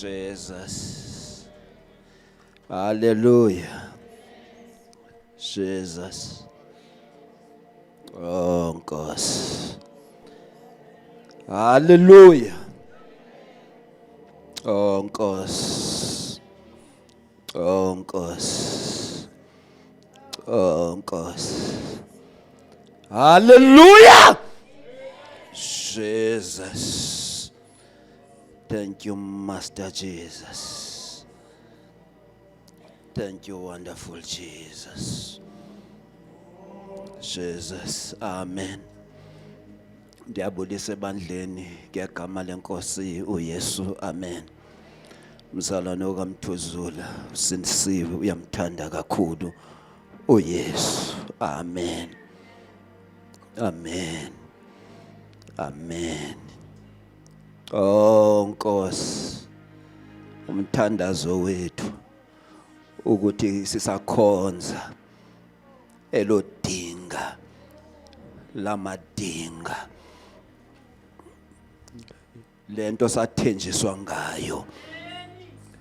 Jesus. Hallelujah. Jesus. Oh, Nkosi. Hallelujah. Oh, Nkosi. Oh, Nkosi. Oh, Nkosi. Hallelujah. Jesus. Thank you, Master Jesus. Thank you, wonderful Jesus. Jesus. Amen. Ndiyabulisa ebandleni ngegama lenkosi uYesu. Amen. Mzalwane okaMthuzula usindisiwe, uyamthanda kakhulu uYesu. Amen. Amen. Amen. Oh Nkosi, umthandazo wethu ukuthi sisakhonza elodinga lamadinga, lento sathenjiswa ngayo,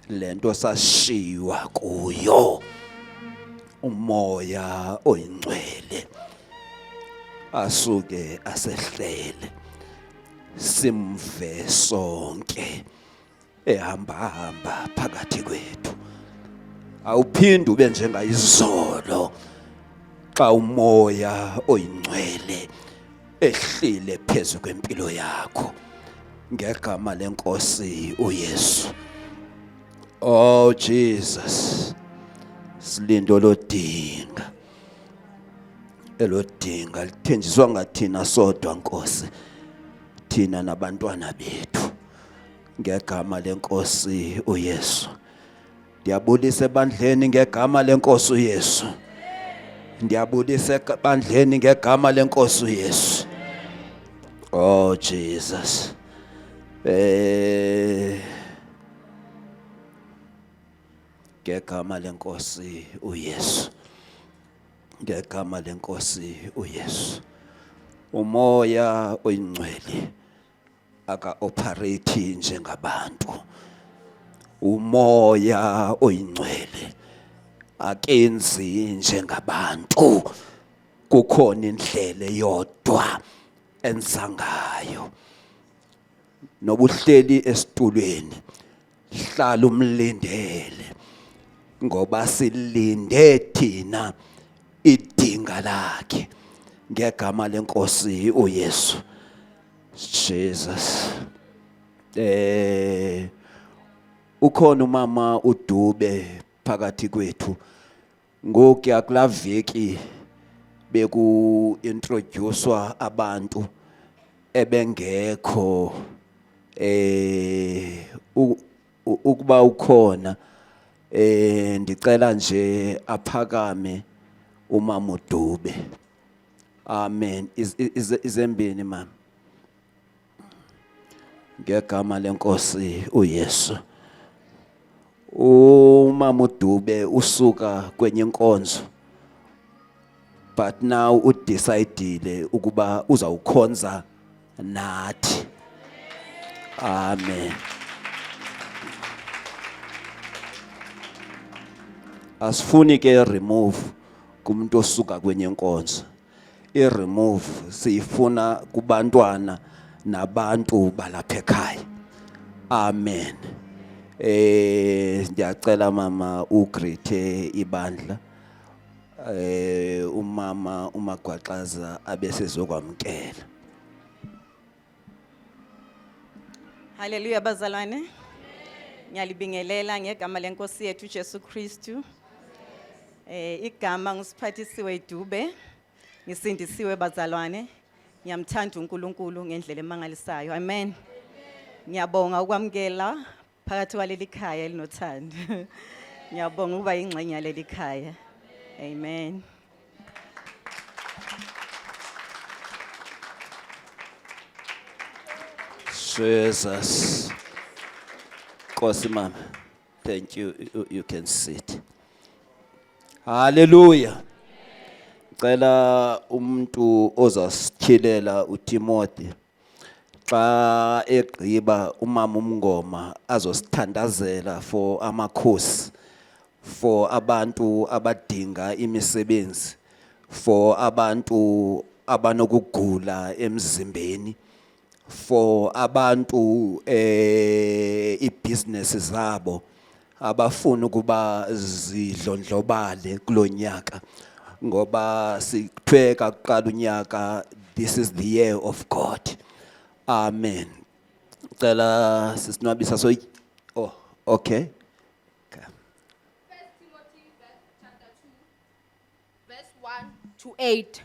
lento sashiwa kuyo, umoya oyingcwele asuke asehlele simve sonke ehamba phakathi kwethu. Awuphindi ube njengayizolo xa umoya oyingcwele ehlile phezu kwempilo yakho ngegama lenkosi uYesu. Oh Jesus, silindo lodinga, elodinga lithenjiswa ngathina sodwa Nkosi, thina nabantwana bethu ngegama lenkosi uYesu. Ndiyabulisa ebandleni ngegama lenkosi uYesu. Ndiyabulisa ebandleni ngegama lenkosi uYesu. Oh Jesus. Ngegama lenkosi uYesu. Ngegama lenkosi uYesu. Umoya oyingcwele aka-operate njengabantu. Umoya oyingcwele akenzi njengabantu. Kukhona indlela yodwa enza ngayo. Nobuhleli esitulweni, hlala umlindele ngoba silinde thina idinga lakhe ngegama lenkosi uYesu. Jesus. Ukhona umama uDube phakathi kwethu. Ngokuya kula veki beku introducewa abantu ebengekho, ukuba ukhona ndicela nje aphakame umama uDube. Amen. Izembini mama. Ngegama lenkosi uYesu. Umama uDube usuka kwenye inkonzo, but now udecidile ukuba uzawukhonza nathi. Amen. Asifuni ke remove kumuntu osuka kwenye inkonzo. I-remove siyifuna kubantwana nabantu balapha ekhaya. Amen. Ndiyacela mama ugreethe ibandla. Umama uMagwaxaza abesezokwamkela. Hallelujah bazalwane. Ngiyalibingelela ngegama lenkosi yethu Jesu Kristu. Igama ngusiphathisiwe Dube. Ngisindisiwe bazalwane. Ngiyamthanda uNkulunkulu ngendlela emangalisayo. Amen. Ngiyabonga ukwamkela phakathi kwaleli khaya elinothando. Ngiyabonga ukuba ingxenye yaleli khaya. Amen. Jesus. Nkosi mama. Thank you. You can sit. Hallelujah. Cela umuntu ozasithilela uTimothy. xa egqiba umama uMngoma azosithandazela for amakhosi, for abantu abadinga imisebenzi, for abantu abanokugula emzimbeni, for abantu ibusiness zabo abafuna ukuba zidlondlobale kulonyaka, ngoba sithweka kuqala unyaka, this is the year of God. Amen. Cela sisinwabisa so oh okay. Okay. 1 Timothy chapter 2, verse 1 to 8.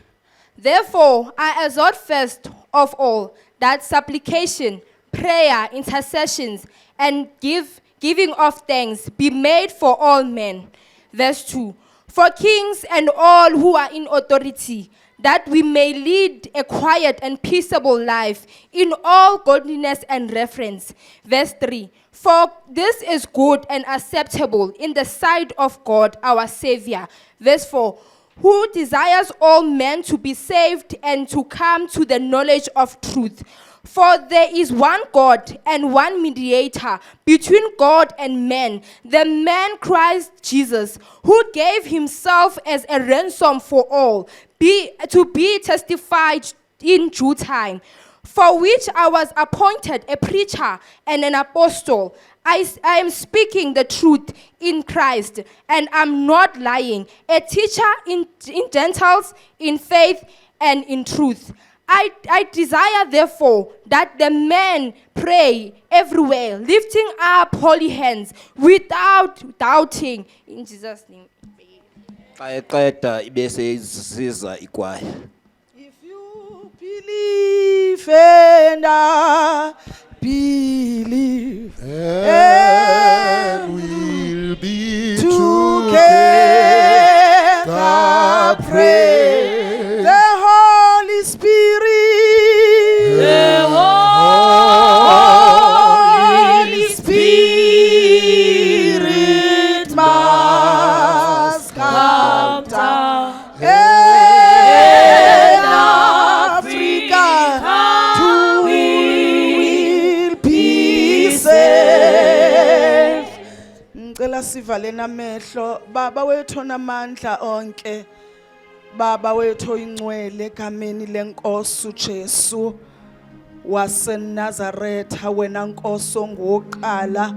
Therefore, I exhort first of all that supplication, prayer, intercessions, and giving of thanks be made for all men. Verse 2. For kings and all who are in authority, that we may lead a quiet and peaceable life in all godliness and reverence. Verse 3. For this is good and acceptable in the sight of God our Savior. Verse 4. Who desires all men to be saved and to come to the knowledge of truth. For there is one God and one mediator between God and men, the man Christ Jesus, who gave himself as a ransom for all, to be testified in due time. For which I was appointed a preacher and an apostle. I am speaking the truth in Christ, and I'm not lying. A teacher in Gentiles, in faith and in truth. I desire, therefore, that the men pray everywhere, lifting up holy hands without doubting. In Jesus' name. Xa eqeda ibese isiza ikwaya. If you believe and I believe, and we'll be together pray. The Holy Spirit, the Holy Spirit must come down. In Africa, will be saved. Ngicela sivaleni amehlo. Baba wethu onamandla onke, Baba wethu oyingcwele egameni lenkosi uJesu waseNazaretha, wena Nkosi ongoqala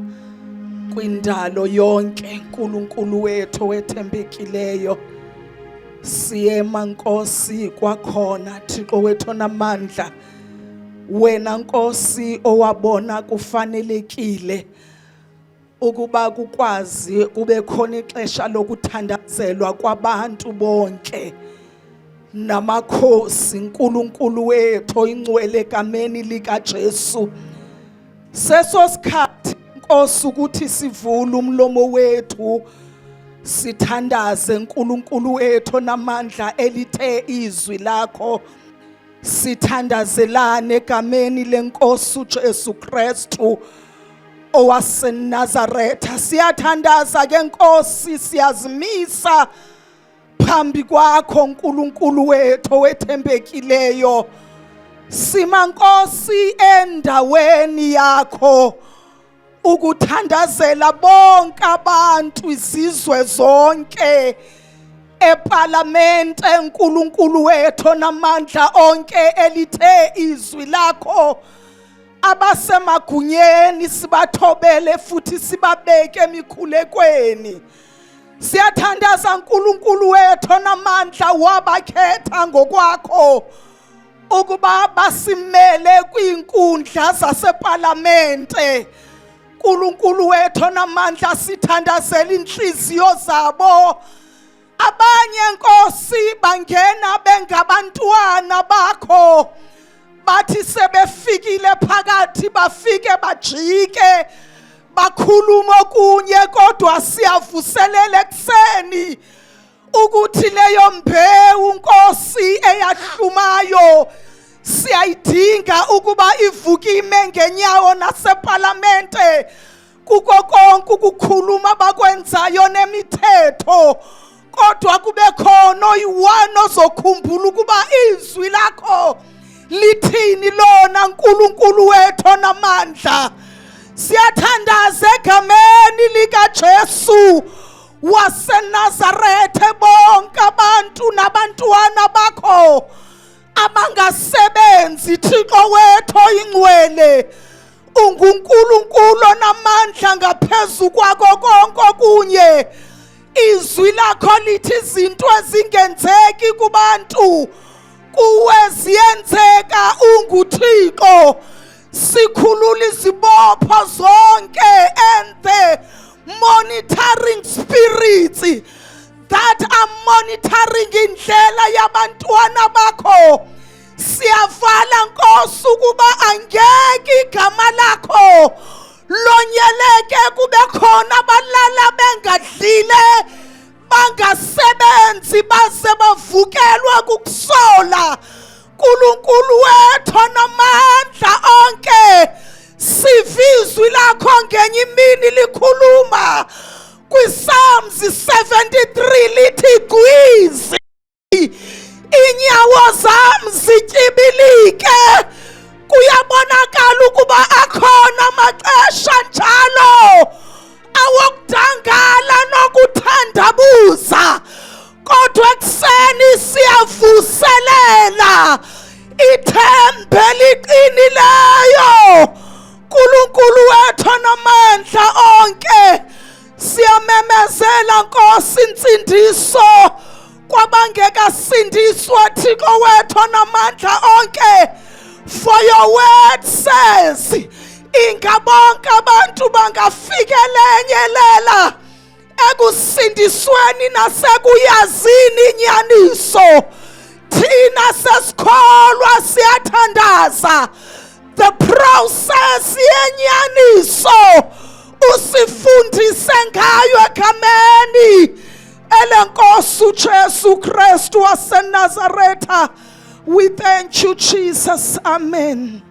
kwindalo yonke, uNkulunkulu wethu wethembekileyo. Siyema Nkosi kwakhona, Thixo wethu onamandla, wena Nkosi owabona kufanelekile ukuba kukwazi kube khona ixesha lokuthandazelwa kwabantu bonke namakhosi. Nkulunkulu wethu oyingcwele egameni likaJesu, seso sikhathi Nkosi ukuthi sivule umlomo wethu sithandaze. Nkulunkulu wethu namandla elithe izwi lakho, sithandazelane egameni lenkosi uJesu Kristu owaseNazaretha. Siyathandaza ke Nkosi, siyazimisa phambi kwakho Nkulunkulu wethu wethembekileyo. Sima Nkosi endaweni yakho ukuthandazela bonke abantu, izizwe zonke eParlamente. Nkulunkulu wethu namandla onke elithe izwi lakho, abasemagunyeni sibathobele futhi sibabeke emikhulekweni. Siyathandaza Nkulunkulu wethu namandla wabakhetha ngokwakho ukuba basimele kwiinkundla zaseParlamente. Nkulunkulu wethu namandla sithandazela inhliziyo zabo. Abanye Nkosi bangena bengabantwana bakho, bathi sebefikile phakathi bafike bajike bakhuluma okunye, kodwa siyavuselela ekseni ukuthi leyo mbewu Nkosi eyahlumayo siyayidinga ukuba ivukime ngenyawo naseParlamente kuko konke ukukhuluma abakwenzayo nemithetho, kodwa kube khona oyi-one ozokhumbula ukuba izwi lakho lithini lona nkulunkulu wethu onamandla. Siyathandaza egameni likaJesu waseNazarethe bonke abantu nabantwana bakho abangasebenzi. Thixo wethu oyingcwele, ungunkulunkulu onamandla ngaphezu kwako konke kunye. Izwi lakho lithi izinto ezingenzeki kubantu kuwe ziyenzeka. UnguThixo, sikhulula izibopho zonke and the monitoring spirits that are monitoring indlela yabantwana bakho. Siyavala Nkosi ukuba angeke igama lakho lonyeleke, kube khona abalala bengadlile bangasebenzi baze bavukelwa kukusola. Nkulunkulu wethu onamandla onke, sivizwi lakho ngenye imini likhuluma kwiPsalms 73 lithi gwizi inyawo zam zityibilike. Kuyabonakala ukuba akhona amaxesha njalo awokudangala nokuthandabuza, kodwa ekuseni siyavuselela ithemba eliqinileyo. Nkulunkulu wethu onamandla onke, siyamemezela Nkosi insindiso kwabangekasindiswa. Thixo wethu onamandla onke, for your word says ingabonke abantu bangafikelelyelela ekusindisweni nasekuyazini inyaniso. Thina sesikholwa, siyathandaza the process yenyaniso usifundise ngayo egameni elenkosi uJesu Kristu waseNazaretha. We thank you, Jesus. Amen.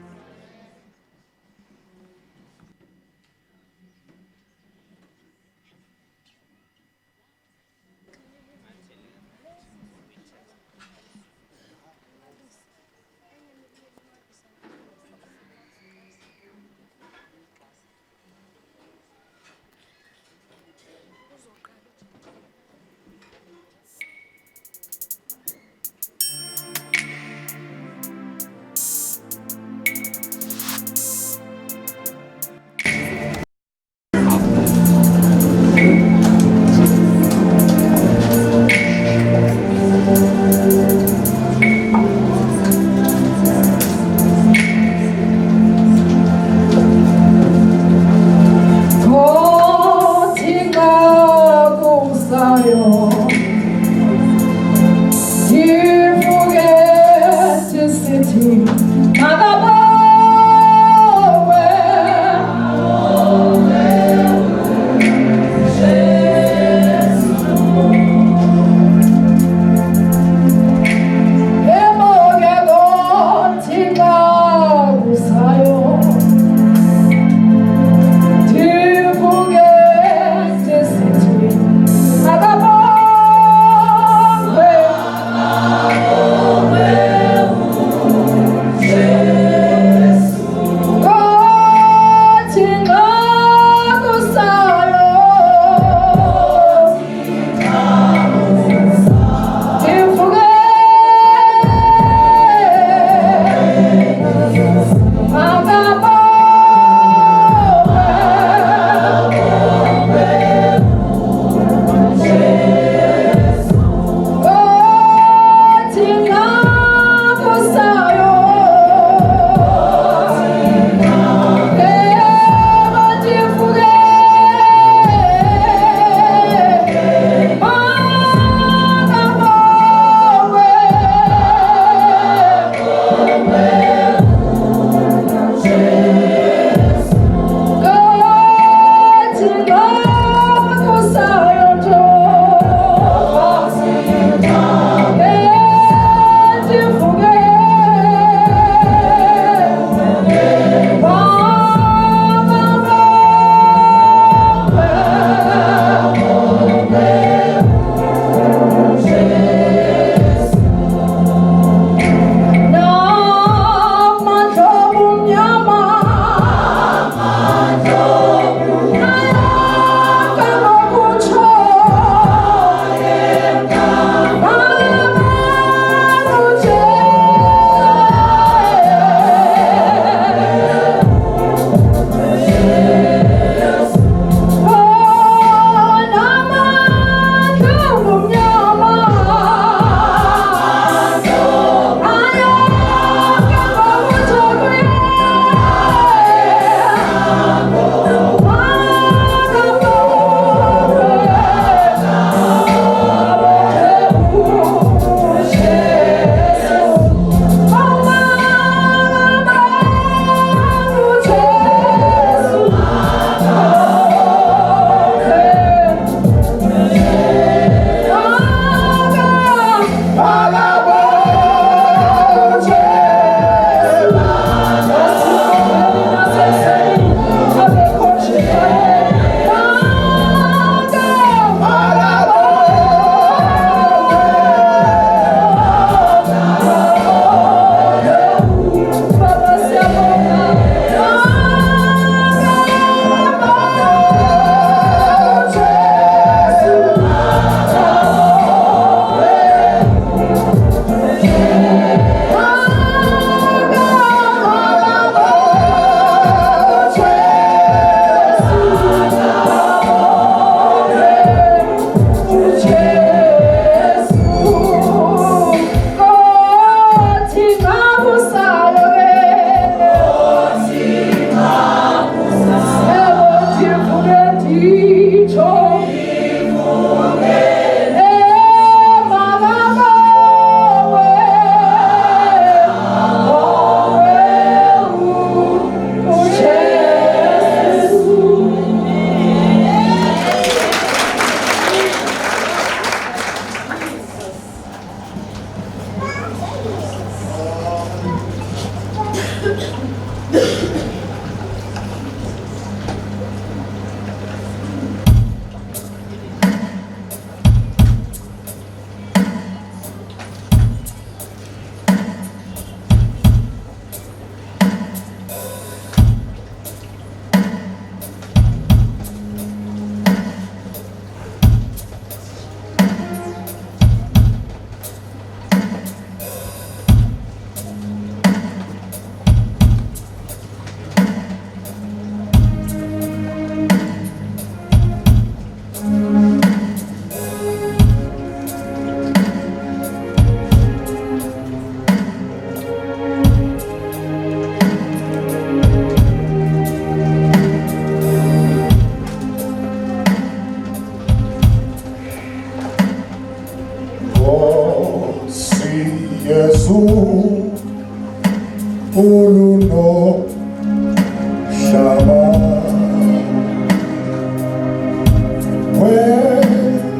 wengamele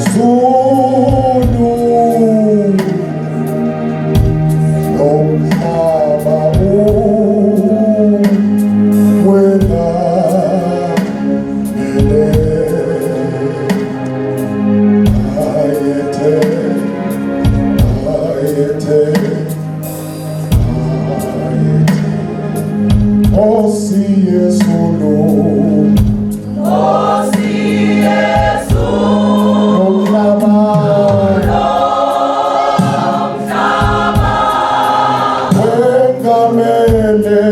amazulu nomhlaba wengamele ayethe Osi Yesu lo nomhlaba wengamele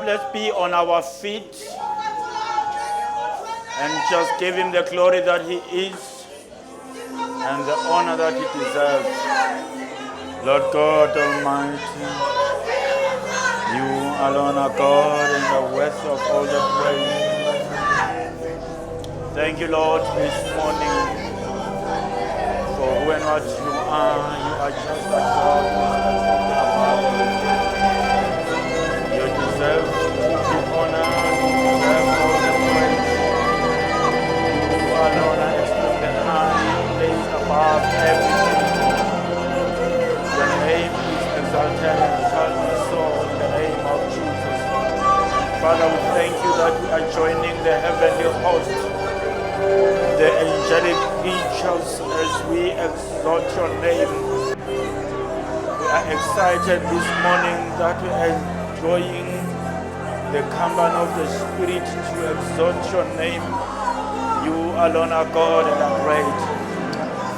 Let's be on our feet and just give him the glory that he is and the honor that he deserves. Lord God Almighty, you alone are God and the worth of all the praise. Thank you, Lord, this morning for who and what you are. You are just a God who stands from the above. You deserve Father, we thank you that we are joining the heavenly host, the angelic creatures, as we exalt your name. We are excited this morning that we are enjoying the company of the Spirit to exalt your name. You alone are God and are great.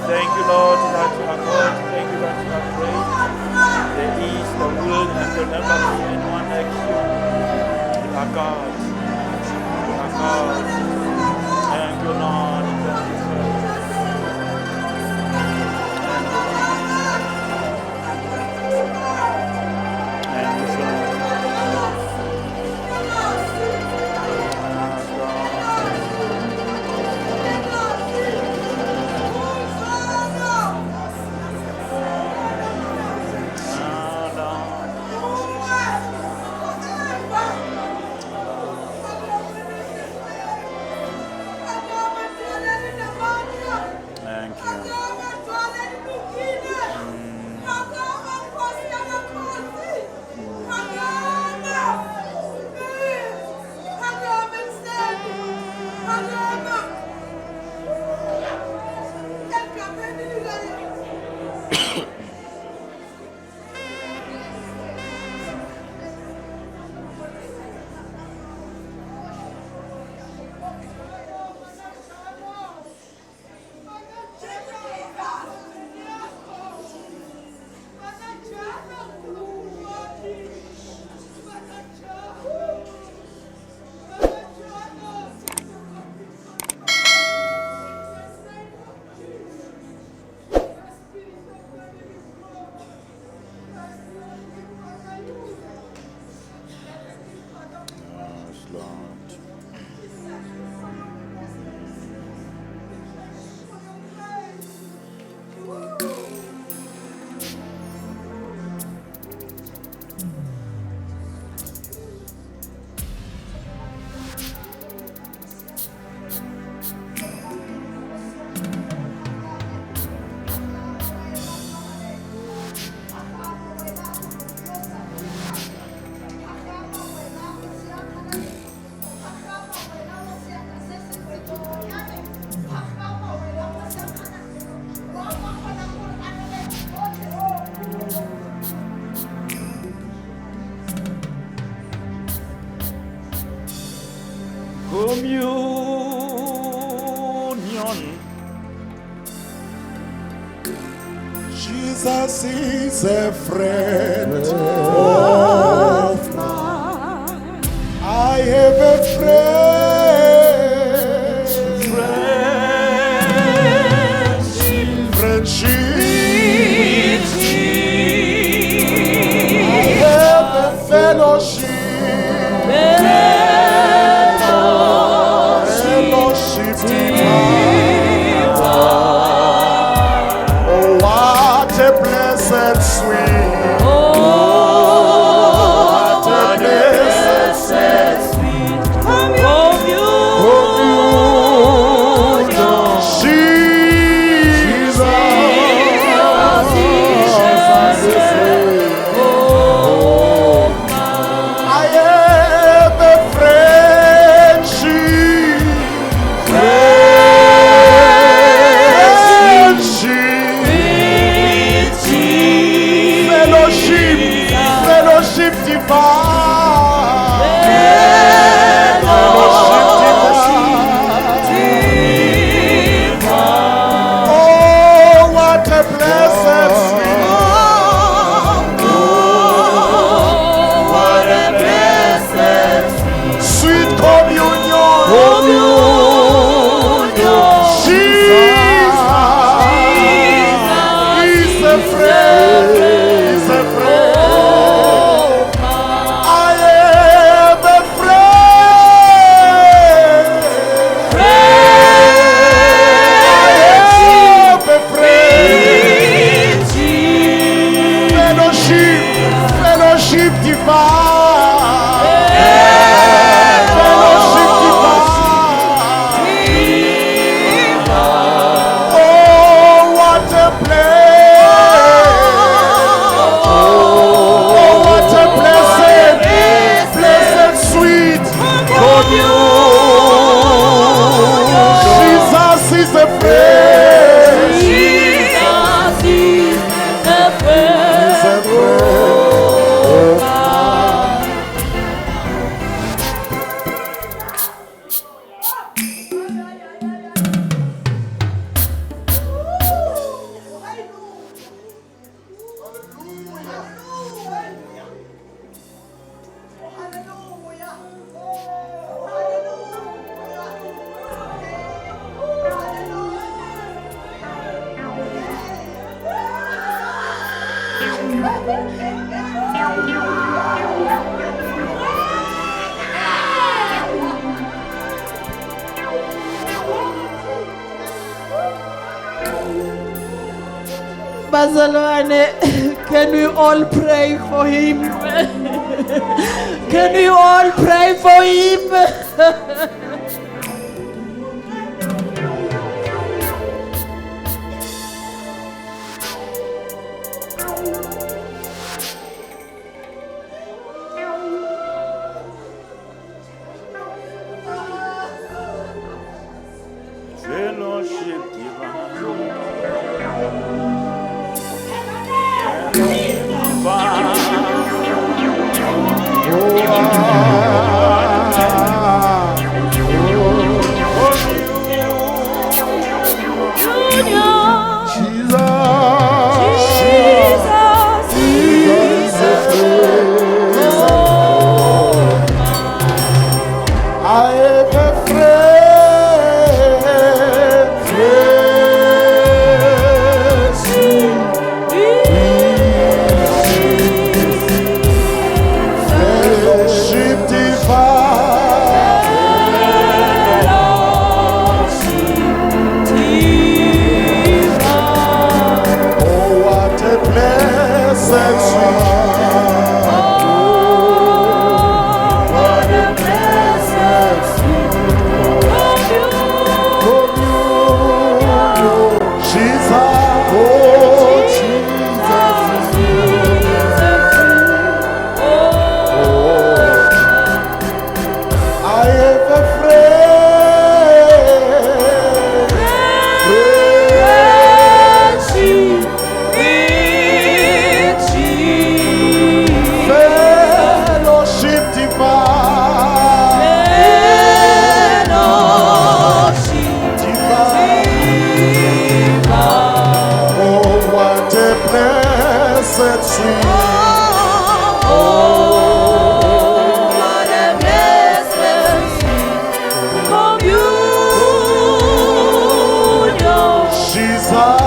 Thank you, Lord, that you are God. Thank you that you are great. There is, there will, and there will never be anyone like you. You are God. You are God. Thank you, Lord. Thank you, Father. Thank you, Father. Thank you. Yes, Lord. Communion. Jesus is a friend of mine. I have a friend. Friendship. I have a fellowship. Fellowship divine. Oh, what a blessed sweet. What a blessed sweet communion. Jesus. I have a friendship. Fellowship divine. Fellowship divine. Oh, what a blessed sweet. What a blessed sweet communion. Jesus is a friend. Is a friend. I am a friend. I am a friend. Fellowship divine. Fellowship divine. Oh, what a blessed, blessed, sweet Bazalwane, can we all pray for him? Can we all pray for him? Fellowship divine. I have a fellowship divine. Oh, what a blessed sweet. What a blessed sweet communion. Jesus, oh I have a fellowship divine. Divine. Oh, what a blessed sweet. Jesus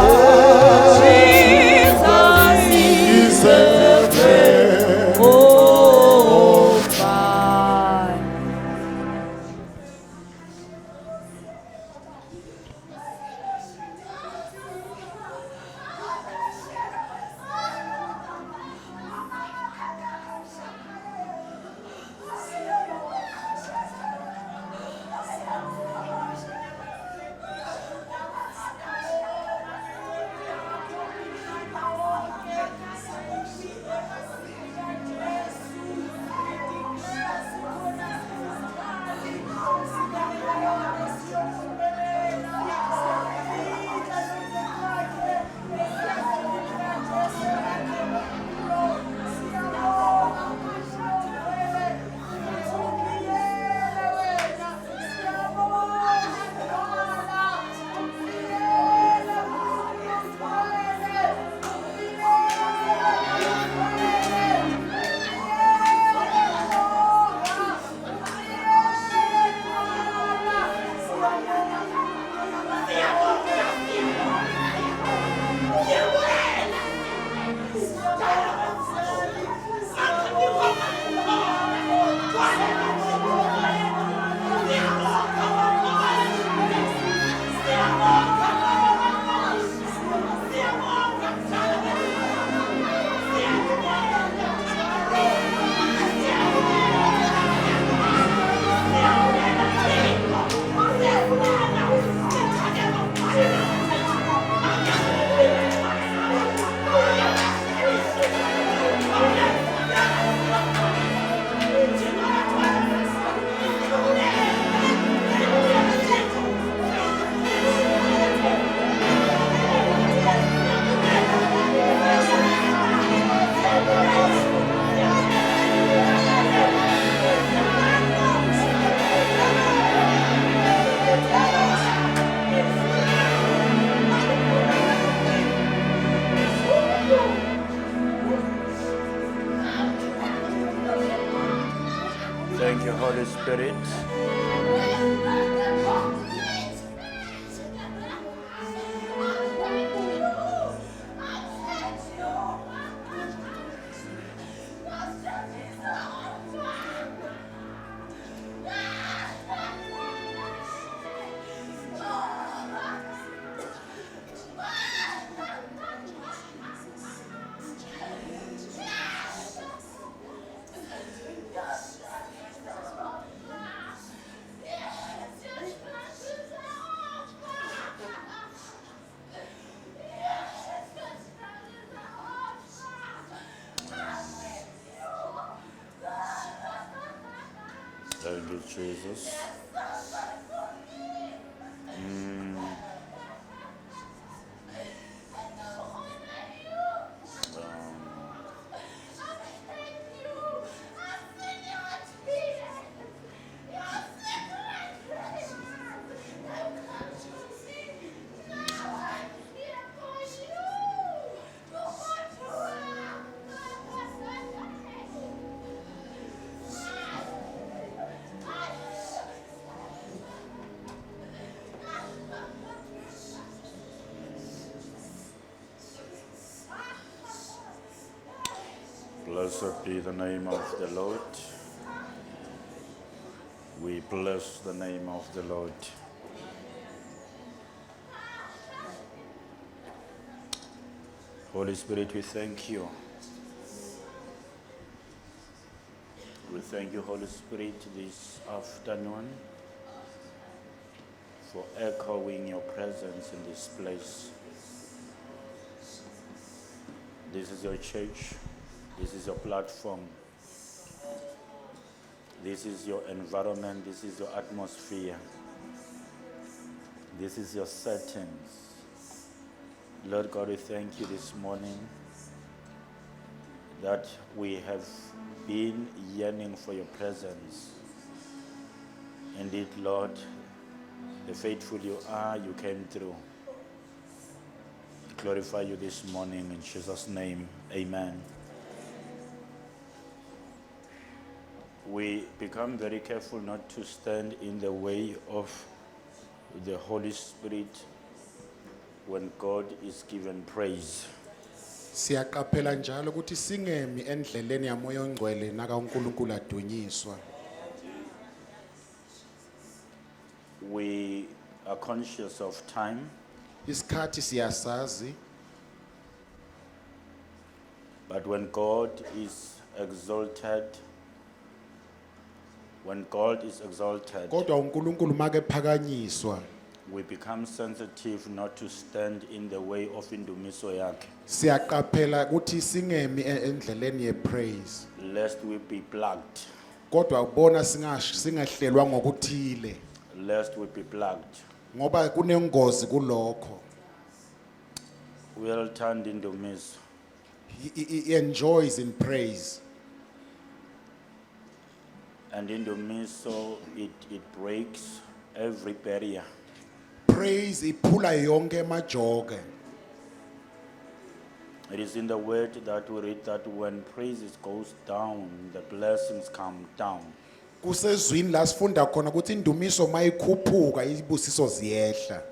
is everywhere. Thank you, Holy Spirit. Thank you, Jesus. Blessed be the name of the Lord. We bless the name of the Lord. Holy Spirit, we thank you. We thank you, Holy Spirit, this afternoon for echoing your presence in this place. This is your church. This is your platform. This is your environment. This is your atmosphere. This is your settings. Lord God, we thank you this morning that we have been yearning for your presence. Indeed, Lord, the faithful you are, you came through. Glorify you this morning in Jesus' name. Amen. We become very careful not to stand in the way of the Holy Spirit when God is given praise. Siyaqaphela njalo ukuthi singemi endleleni yamoya ongcwele naka uNkulunkulu adunyiswa. We are conscious of time, Isikhathi siyasazi, but when God is exalted, kodwa uNkulunkulu make phakanyiswa. we become sensitive not to stand in the way of indumiso yakhe, Siyaqaphela ukuthi singemi endleleni yepraise. lest we be plugged, Kodwa ubona singahlelwa ngokuthile lest we be plugged. ngoba kunengozi kulokho. Well turned indumiso. He enjoys in praise. And indumiso, it breaks every barrier. Praise iphula yonke emajoke. It is in the word that we read that when praises goes down, the blessings come down. Kusezwini la sifunda khona ukuthi indumiso mayikhuphuka izibusiso ziyehla.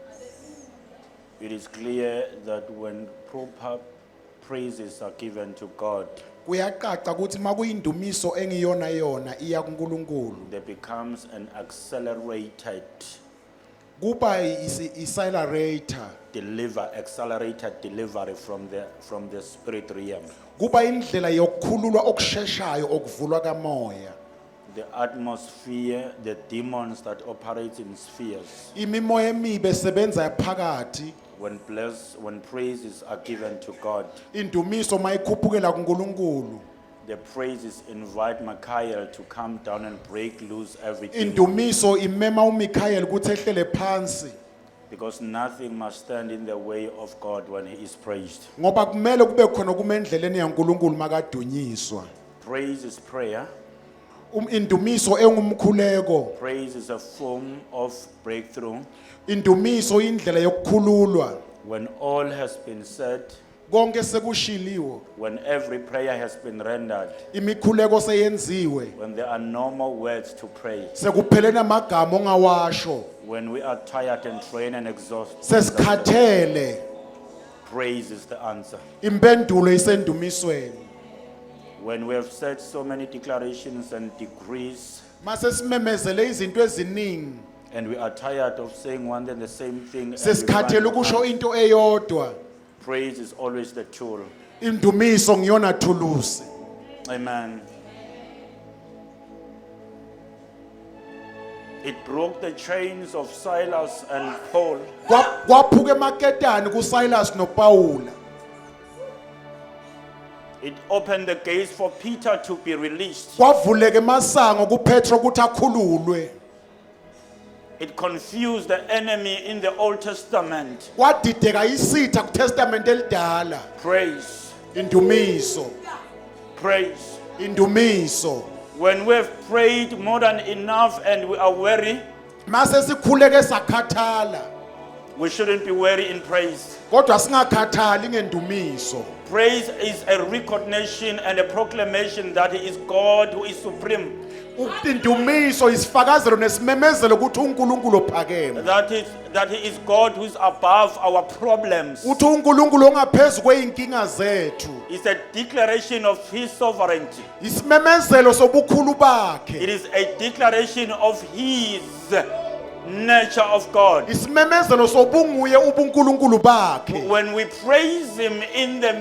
It is clear that when proper praises are given to God, Kuyacaca ukuthi makuyindumiso engiyona yona iya kuNkulunkulu. there becomes an accelerated Kuba accelerator. accelerated delivery from the spirit realm. Kuba indlela yokukhululwa okusheshayo okuvulwa kamoya. The atmosphere, the demons that operate in spheres, Imimoya emibe esebenza phakathi. when praises are given to God, Indumiso mayikhuphukela kuNkulunkulu. the praises invite Michael to come down and break loose everything. Indumiso imema uMichael ukuthi ehlele phansi. Because nothing must stand in the way of God when he is praised. Ngoba kumele kube khona kumendleleni yaNkulunkulu makadunyiswa. Praise is prayer. Indumiso engumkhuleko. Praise is a form of breakthrough. Indumiso indlela yokukhululwa. When all has been said, Konke sekushiliwe. when every prayer has been rendered, Imikhuleko seyenziwe. when there are no more words to pray, Sekuphelena amagama ongawasho. when we are tired and drained and exhausted, Sesikhathele. praise is the answer. Impendulo isendumisweni. When we have said so many declarations and decrees, Mase simemezele izinto eziningi. and we are tired of saying one and the same thing, and we Sesikhathele find ukusho into eyodwa. praise is always the tool. Indumiso ngiyona thulusi. Amen. It broke the chains of Silas and Paul. Kwaphuka emaketani kuSilas noPaula. It opened the gates for Peter to be released. kwavuleka emasango kuPetro ukuthi akhululwe. It confused the enemy in the Old Testament. Kwadideka isitha kuTestament elidala. Praise, Indumiso, praise. indumiso. When we have prayed more than enough and we are weary, Mase sikhuleke sakhathala, we shouldn't be weary in praise. kodwa singakhathali ngendumiso. Praise is a recognition and a proclamation that He is God who is supreme. Indumiso isifakazelo nesimemezelo ukuthi uNkulunkulu ophakeme. That He is God who is above our problems. Uthi uNkulunkulu ongaphezulu kweinkinga zethu. It's a declaration of His sovereignty. Isimemezelo sobukhulu It bakhe. is a declaration of His nature of God. Isimemezelo sobunguye ubuNkulunkulu bakhe. When we praise Him in the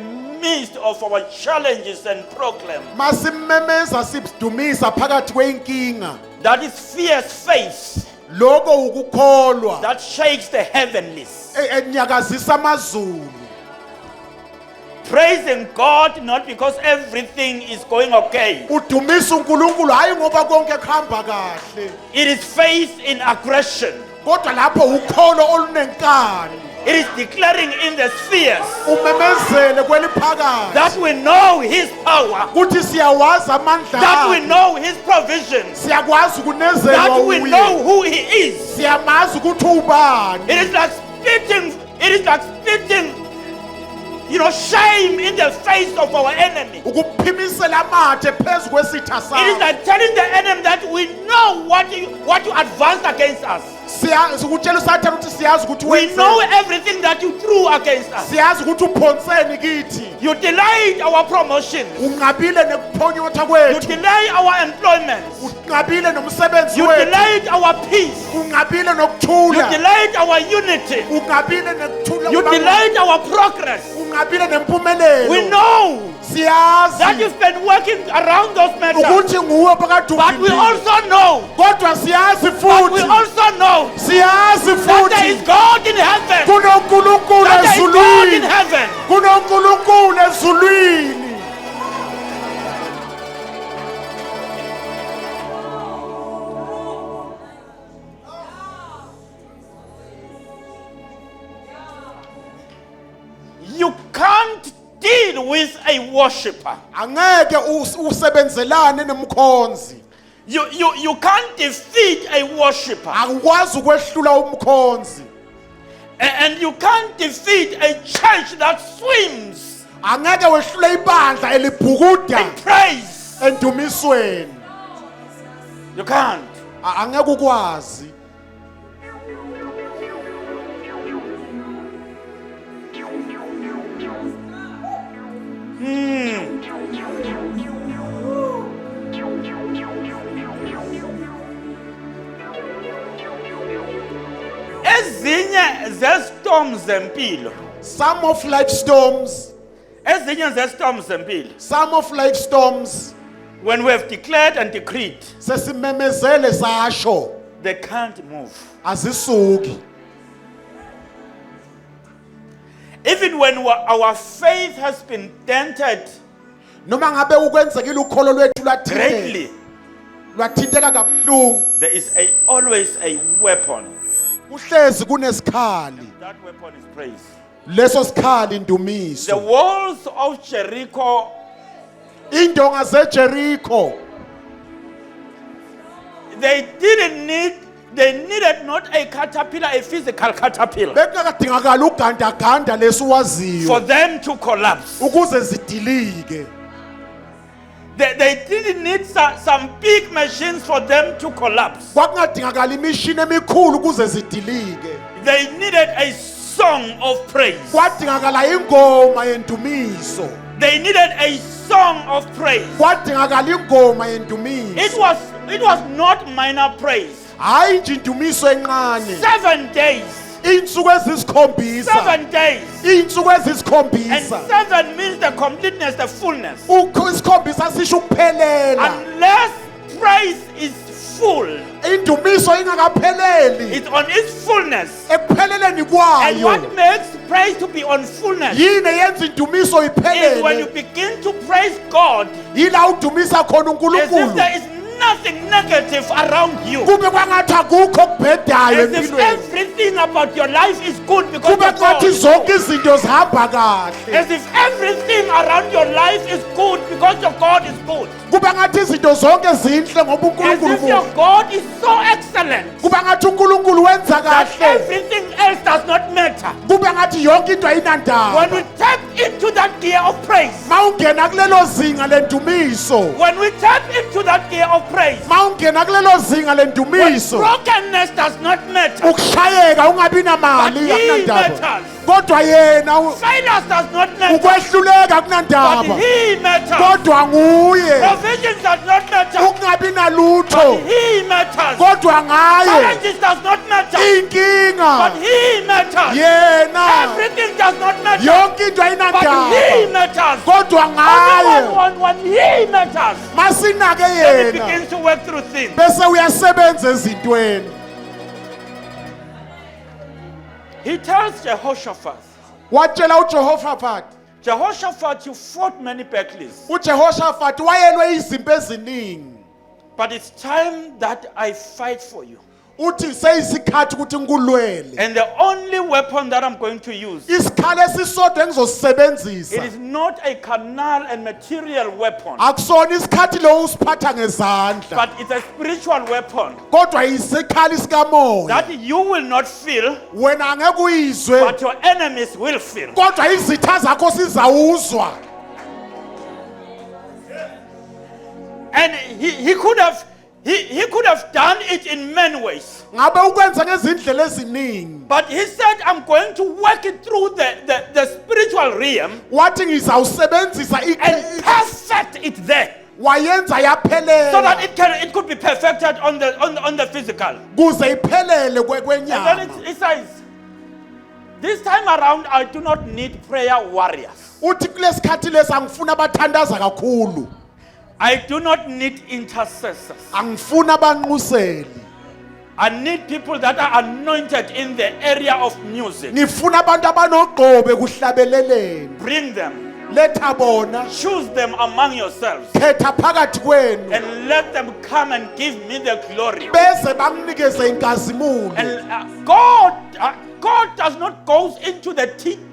midst of our challenges and proclaim, Masimemeza sidumisa phakathi kweinkinga. that is fierce faith Lokho ukukholwa that shakes the heavenlies. enyakazisa amazulu. Praising God not because everything is going okay. Udumisa uNkulunkulu hayi ngoba konke kuhamba kahle. It is faith in aggression. Kodwa lapho ukholo olunenkani. It is declaring in the spheres Umemezele kweliphakathi. that we know His power, Kuthi siyawazi amandla that we akhe. know His provisions, Siyakwazi ukunezelwa that we uye. know who He is. Siyamazi ukuthi ubani. It is like spitting, shame in the face of our enemy. Ukuphimisela amathe phezu kwesitha It is sakhe. like telling the enemy that we know what you advanced against us. Siyazi ukutshela uSathane ukuthi siyazi ukuthi We know wenzeni. everything that you threw against us. Siyazi ukuthi uphonseni kithi. You delayed our promotions. Unqabile nekuphonyotha You kwethu. delayed our employments. Unqabile nomsebenzi You wethu. delayed our peace. Unqabile You nokuthula. delayed our unity. Unqabile nekuthula. You delayed our progress. Unqabile nempumelelo. We know that Siyazi you've been working around those matters. ukuthi nguwe phakathi But we uvindile. also know, Kodwa siyazi we futhi. also know Siyazi that there is futhi. God in heaven. KunoNkulunkulu That there is God in ezulwini. heaven. KunoNkulunkulu ezulwini. You can't deal with a worshipper. Angeke usebenzelane nemkhonzi. You can't defeat a worshipper. Akwazi ukwehlula umkhonzi. And you can't defeat a church that swims Angeke wehlule ibandla elibhukuda in praise. endumisweni. You can't. Angeke ukwazi. Ezinye zestorms zempilo. Some of life storms, Ezinye zestorms zempilo. some of life storms When we have declared and decreed, sesimemezele sasho they can't move. azisuki. Even when our faith has been dented Noma ngabe ukwenzekile ukholo lwethu greatly, lwathinteka kabuhlungu, there is always a weapon. kuhlezi kunesikhali. That weapon is praise. Leso sikhali The indumiso. walls of Jericho, Indonga zeJericho they needed not a caterpillar, a physical caterpillar, bekungakadingakala ugandaganda for lesiwaziyo them to collapse. ukuze zidilike. They didn't need some big machines for them to collapse. Kwakungadingakala imishini emikhulu ukuze zidilike. They needed a song of praise. Kwadingakala ingoma yendumiso. They needed a song of praise. Kwadingakala ingoma yendumiso. It was not minor praise. Hayi nje indumiso encane. 7 days. Insuku ezisikhombisa. 7 days. Insuku And ezisikhombisa. 7 means the completeness, the fullness. Isikhombisa sisho ukuphelela. Unless praise is full, Indumiso ingakapheleli. It's on its fullness. Ekupheleleni And kwayo. what makes praise to be on fullness Yini yenza indumiso is when you iphelele. begin to praise God Yila udumisa khona as if uNkulunkulu. there is nothing negative around you. Kube kwangathi akukho kubhedayo As if empilweni. everything about your life is good because Kube of God. kwathi zonke izinto zihamba kahle. As if everything around your life is good because your God is good. Kube ngathi izinto zonke zinhle ngoba As uNkulunkulu if your kuhle. God is so excellent Kube ngathi uNkulunkulu wenza that kahle. everything else does not matter. Kube ngathi yonke into When ayinandaba. we tap into that gear of praise, Mawungena kulelo zinga lendumiso. when we tap into that gear of praise, Mawungena kulelo zinga when lendumiso. brokenness does not matter, Ukushayeka ungabi namali But he akunandaba. matters. Kodwa yena failures does not matter, ukwehluleka but akunandaba. he matters. Kodwa nguye. Provisions does not matter, Ukungabi but nalutho. he matters. Kodwa ngaye. Challenges does not matter, but Inkinga. he matters. Yena. Everything does not matter, Yonke into but he ayinandaba. matters. Kodwa Only ngaye. when he matters, Masinake then he yena. begins to work through things. Bese uyasebenza ezintweni. He tells Jehoshaphat, Watshela uJehoshaphat. Jehoshaphat, you fought many battles, uJehoshaphat wayelwe izimpi eziningi. but it's time that I fight for you. Uthi seyisikhathi ukuthi ngikulwele. And the only weapon that I'm going to use, Isikhali esisodwa it engizosebenzisa. is not a carnal and material weapon, Akusona isikhathi lo usiphatha ngezandla. but it's a spiritual weapon Kodwa isikhali sikamoya. that you will not feel, Wena angeke uyizwe. but your enemies will feel. Kodwa izitha zakho sizawuzwa. And he could have done it in many ways. Ngabe ukwenza ngezindlela eziningi. But he said, I'm going to work it through the spiritual realm Wathi ngizawusebenzisa and perfect it there, wayenza so that yaphelela. it could be perfected on the physical. Kuze iphelele And then kwenyama. it says, this time around, I do not need prayer warriors. Uthi kulesikhathi lesi angifuna abathandaza kakhulu. I do not need intercessors. Angifuna abanquseli. I need people that are anointed in the area of music. Ngifuna abantu abanogqobe kuhlabeleleni. Bring them. Letha bona. Choose them among yourselves. Khetha phakathi kwenu. And let them come and give me the glory. Bese banginikeze inkazimulo. And God does not go into the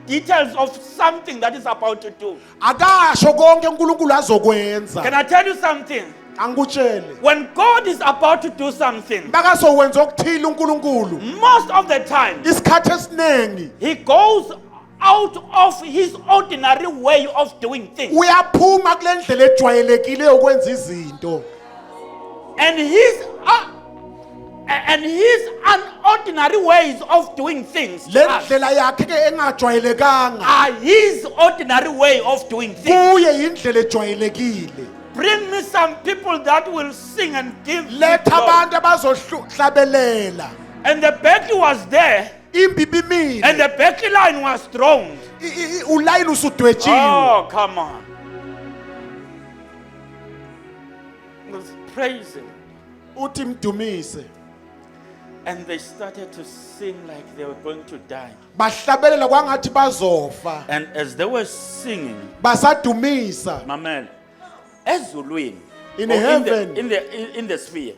details of something that is about to do. Akasho konke uNkulunkulu azokwenza. Can I tell you something? Angikutshele. When God is about to do something, Bakazokwenza okuthile uNkulunkulu. most of the time, Isikhathi esiningi He goes out of His ordinary way of doing things. uyaphuma kule ndlela ejwayelekile yokwenza izinto. And his unordinary ways of doing things to Le us ndlela yakhe ke engajwayelekanga. are His ordinary way of doing things. Kuye indlela ejwayelekile. Bring me some people that will sing and give me Letha glory. abantu abazohlabelela. And the battle was there, Impi bimile. and the battle line was strong. Ulayini usudwetshiwe. Oh, come on. Let's praise Him. Uthi mdumise. And they started to sing like they were going to die. Bahlabelela kwangathi bazofa. And as they were singing, Basadumisa. Mamel, ezulwini, In or heaven. in the sphere,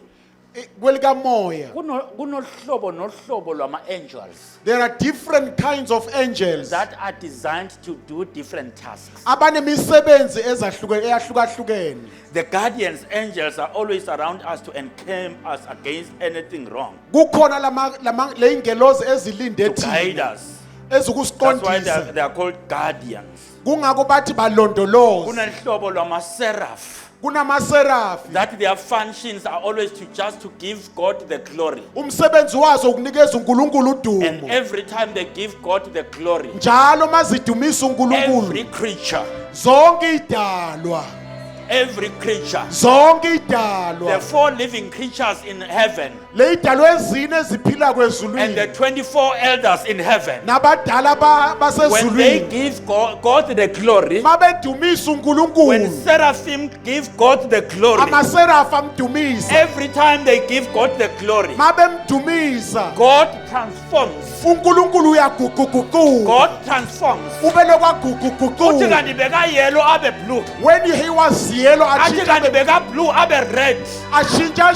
Kwelika moya. kunohlobo nohlobo lwama-angels There are different kinds of angels. that are designed to do different tasks. Abanemisebenzi eyahlukahlukene. The guardians angels are always around us to encamp us against anything wrong, Kukhona le ingelozi ezilinde to guide thina. us. That's why Ezukusiqondisa. they are called guardians. Kungako bathi balondoloze. Kunohlobo lwama-seraph Kunamaserafi. that their functions are always to give God the glory. Umsebenzi wazo ukunikeza uNkulunkulu And udumo. every time they give God the glory, Njalo mazidumisa every uNkulunkulu. creature, Zonke idalwa. every creature, zonke the idalwa 4 living creatures in heaven, le idalwa ezine eziphila and the kwezulwini 24 elders in heaven, nabadala when they basezulwini give God the glory, mabedumisa when uNkulunkulu seraphim give God the glory, amaserafa amdumisa every time they give God the glory, mabemdumisa God transforms. uNkulunkulu uyaguguguguka God transforms. ube Uthi lokwaguguguguka kanti beka yellow abe blue. when he was yellow Athi kanti beka blue abe red. ashintsha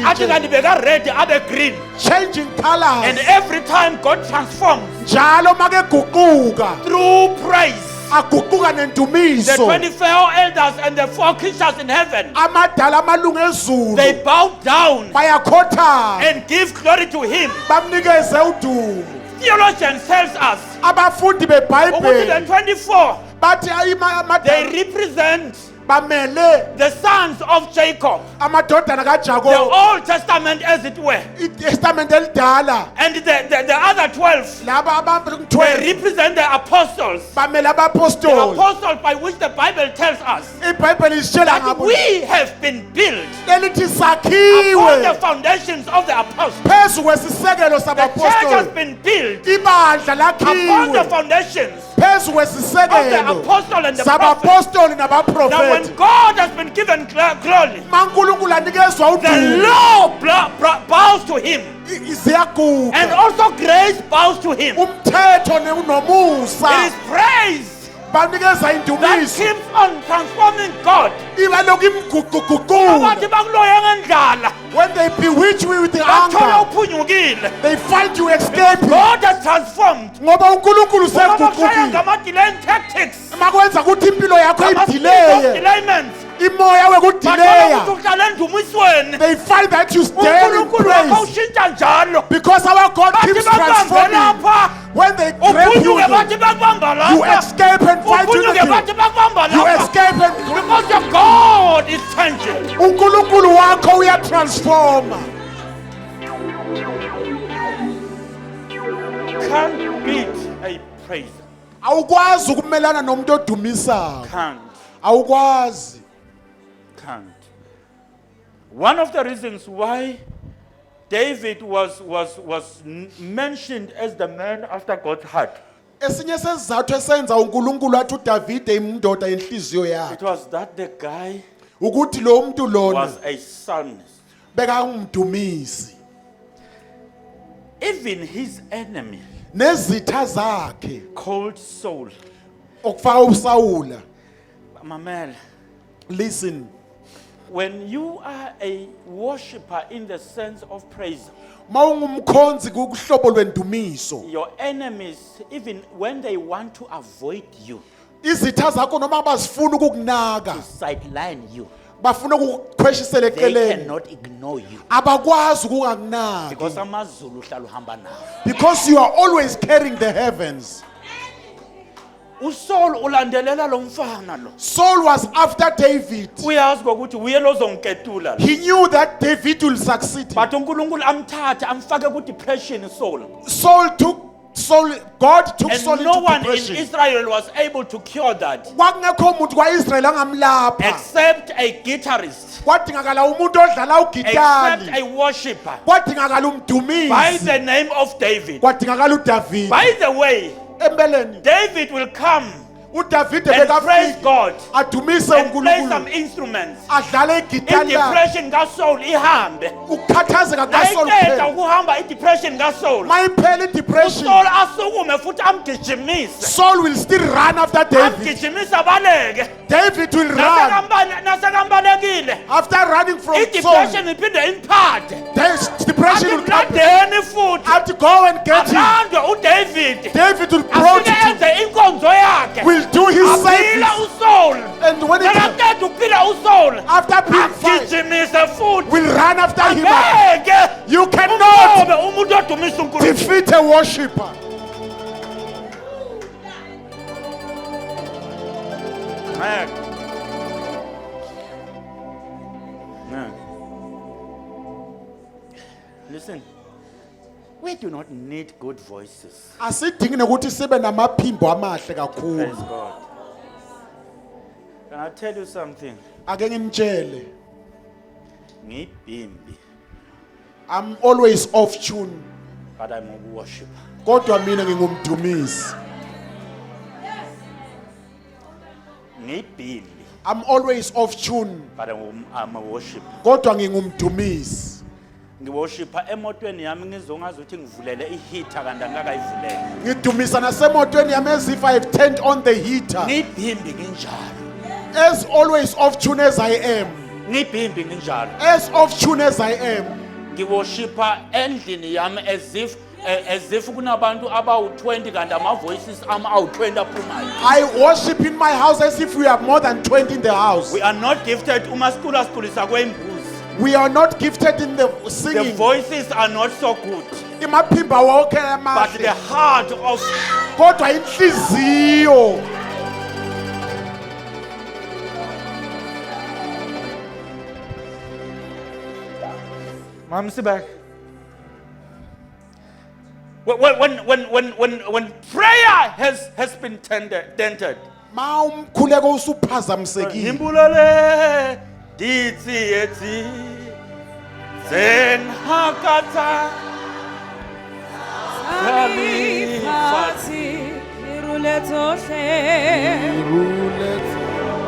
Athi kanti beka red abe green. changing And colors every time God transforms njalo makeguquka through praise, aguquka the nendumiso 24 elders and the 4 creatures in heaven, amadala amalungu ezulu they bow down bayakhothama and give glory to Him. bamnikeze udumo Theologians tells us abafundi ukuthi the bebhayibheli 24, bathi they amadala represent bamele the sons of Jacob, amadodana the kaJakob Old Testament as it were. iTestament elidala And the other 12, laba they abam-12 represent the apostles. bamele The abapostoli apostles by which the Bible tells us ibhayibheli isitshela that ngabo we have been built elithi upon the sakhiwe foundations of the apostles. phezu kwesisekelo The church has sabapostoli been built ibandla upon the lakhiwe foundations phezu of the kwesisekelo apostle and the prophet. sabapostoli Now nabaprofeti when God has been given glory, mankulunkulu anikezwa the udumo law bows to Him, and ziyaguga also grace bows to Him. umthetho It nomusa is praise banikeza that indumiso keeps on transforming God. iba lokhu imguguguguka Abathi bakuloya ngendlala, when they bewitch you with the bathola anger uphunyukile. they find you escaping God has transformed. ngoba unkulunkulu Ngoba bakushaya segugukile ngama-delaying tactics, makwenza ukuthi impilo yakho ngama-spirit of idileye delayment. imoya Bathola wekudileya ukuthi uhlala endumisweni. they find that you stay in uNkulunkulu wakho praise ushintsha njalo. because our God Bathi keeps bakubambe transforming lapha, when they grab you uphunyuke bathi bakubamba you lapha. escape and find you Uphunyuke bathi again bakubamba you lapha. escape and Because your God is changing. unkulunkulu wakho uyatransforma Can't beat a praiser. awukwazi ukumelana nomuntu odumisayo Can't. awukwazi Can't. One of the reasons why David was mentioned as the man after God's heart, esinye sesizathu esenza unkulunkulu athi uDavide imndoda yenhliziyo yakhe it was that the guy ukuthi lo muntu lona was a psalmist. bekangumdumisi Even his enemy, nezitha zakhe called Saul, okufaka uSawula Mamela, listen when you are a worshipper in the sense of praise, mawungumkhonzi kuhlobo lwendumiso your enemies, even when they want to avoid you, izitha zakho noma bazifuna ukukunaka sideline you, bafuna ukukhweshisela they eceleni cannot ignore you. abakwazi ukukunaka Because amazulu uhlala uhamba nawo. because you are always carrying the heavens uSaul ulandelela lo mfana lo. Saul was after David Uyazi ukuthi uye lozonketula lo. he knew that David will succeed But uNkulunkulu amthathe amfake ku depression Saul. God took And Saul no into one in depression Israel was able to cure that kwakungekho umuntu kwaIsrael angamlapha except a guitarist, kwadingakala umuntu odlala except ugitari a worshipper kwadingakala by umdumisi the name of David. kwadingakala uDavid By the way, empeleni David will come uDavid and praise bekafika God adumise and play some uNkulunkulu instruments. adlale igitari lakhe I-depression kaSaul ihambe. ukukhathazeka kaSaul Nayiqeda kuphela ukuhamba i-depression kaSaul, mayiphela idepression uSaul asukume futhi amgijimise. Saul will still run after David Amgijimise abaleke. David will run Nasekambalekile. after running from Saul I-depression iphinde imphathe. depression will come Mlandeni futhi. have to go and get him Alandwe uDavid. David will approach Afike him enze inkonzo yakhe. will do his Aphila service uSaul. and when it Sekaqeda ukuphila uSaul. after being fight Agijimise futhi. will run after him Ngeke you cannot umnqobe umuntu odumisa uNkulunkulu. defeat a worshipper Ngeke. Ngeke. Listen, we do not need good voices. asidingi nokuthi sibe namaphimbo amahle kakhulu Praise God. Can I tell you something? ake ngimtshele, ngibhimbi, I'm always off tune, but I'm a worshiper. kodwa mina ngingumdumisi. Ngibhimbi, I'm always off tune, but I'm a worshiper. kodwa ngingumdumisi. Ngiworshipa emotweni yami ngizongazi ukuthi ngivulele iheater kanti angakayivulele. Ngidumisa nasemotweni yami as if I've turned on the heater. Ngibhimbi nginjalo. As always off tune as I am. Ngibhimbi nginjalo. As off tune as I am. Ngiworshipa endlini yami as if kunabantu abawu-20 kanti ama-voices ami awu-20 aphumayo. I worship in my house as if we have more than 20 in the house. We are not gifted uma siculasiculisa kwembuzi. We are not gifted in the The singing. voices are not so good. Imaphimba wonke But the amahle. heart of Kodwa inhliziyo. Mom, sit back. When prayer has been dented, Ma umkhuleko usuphazamisekile. Nimbulale ditsi eti zen hakata Alifati, iruletohle,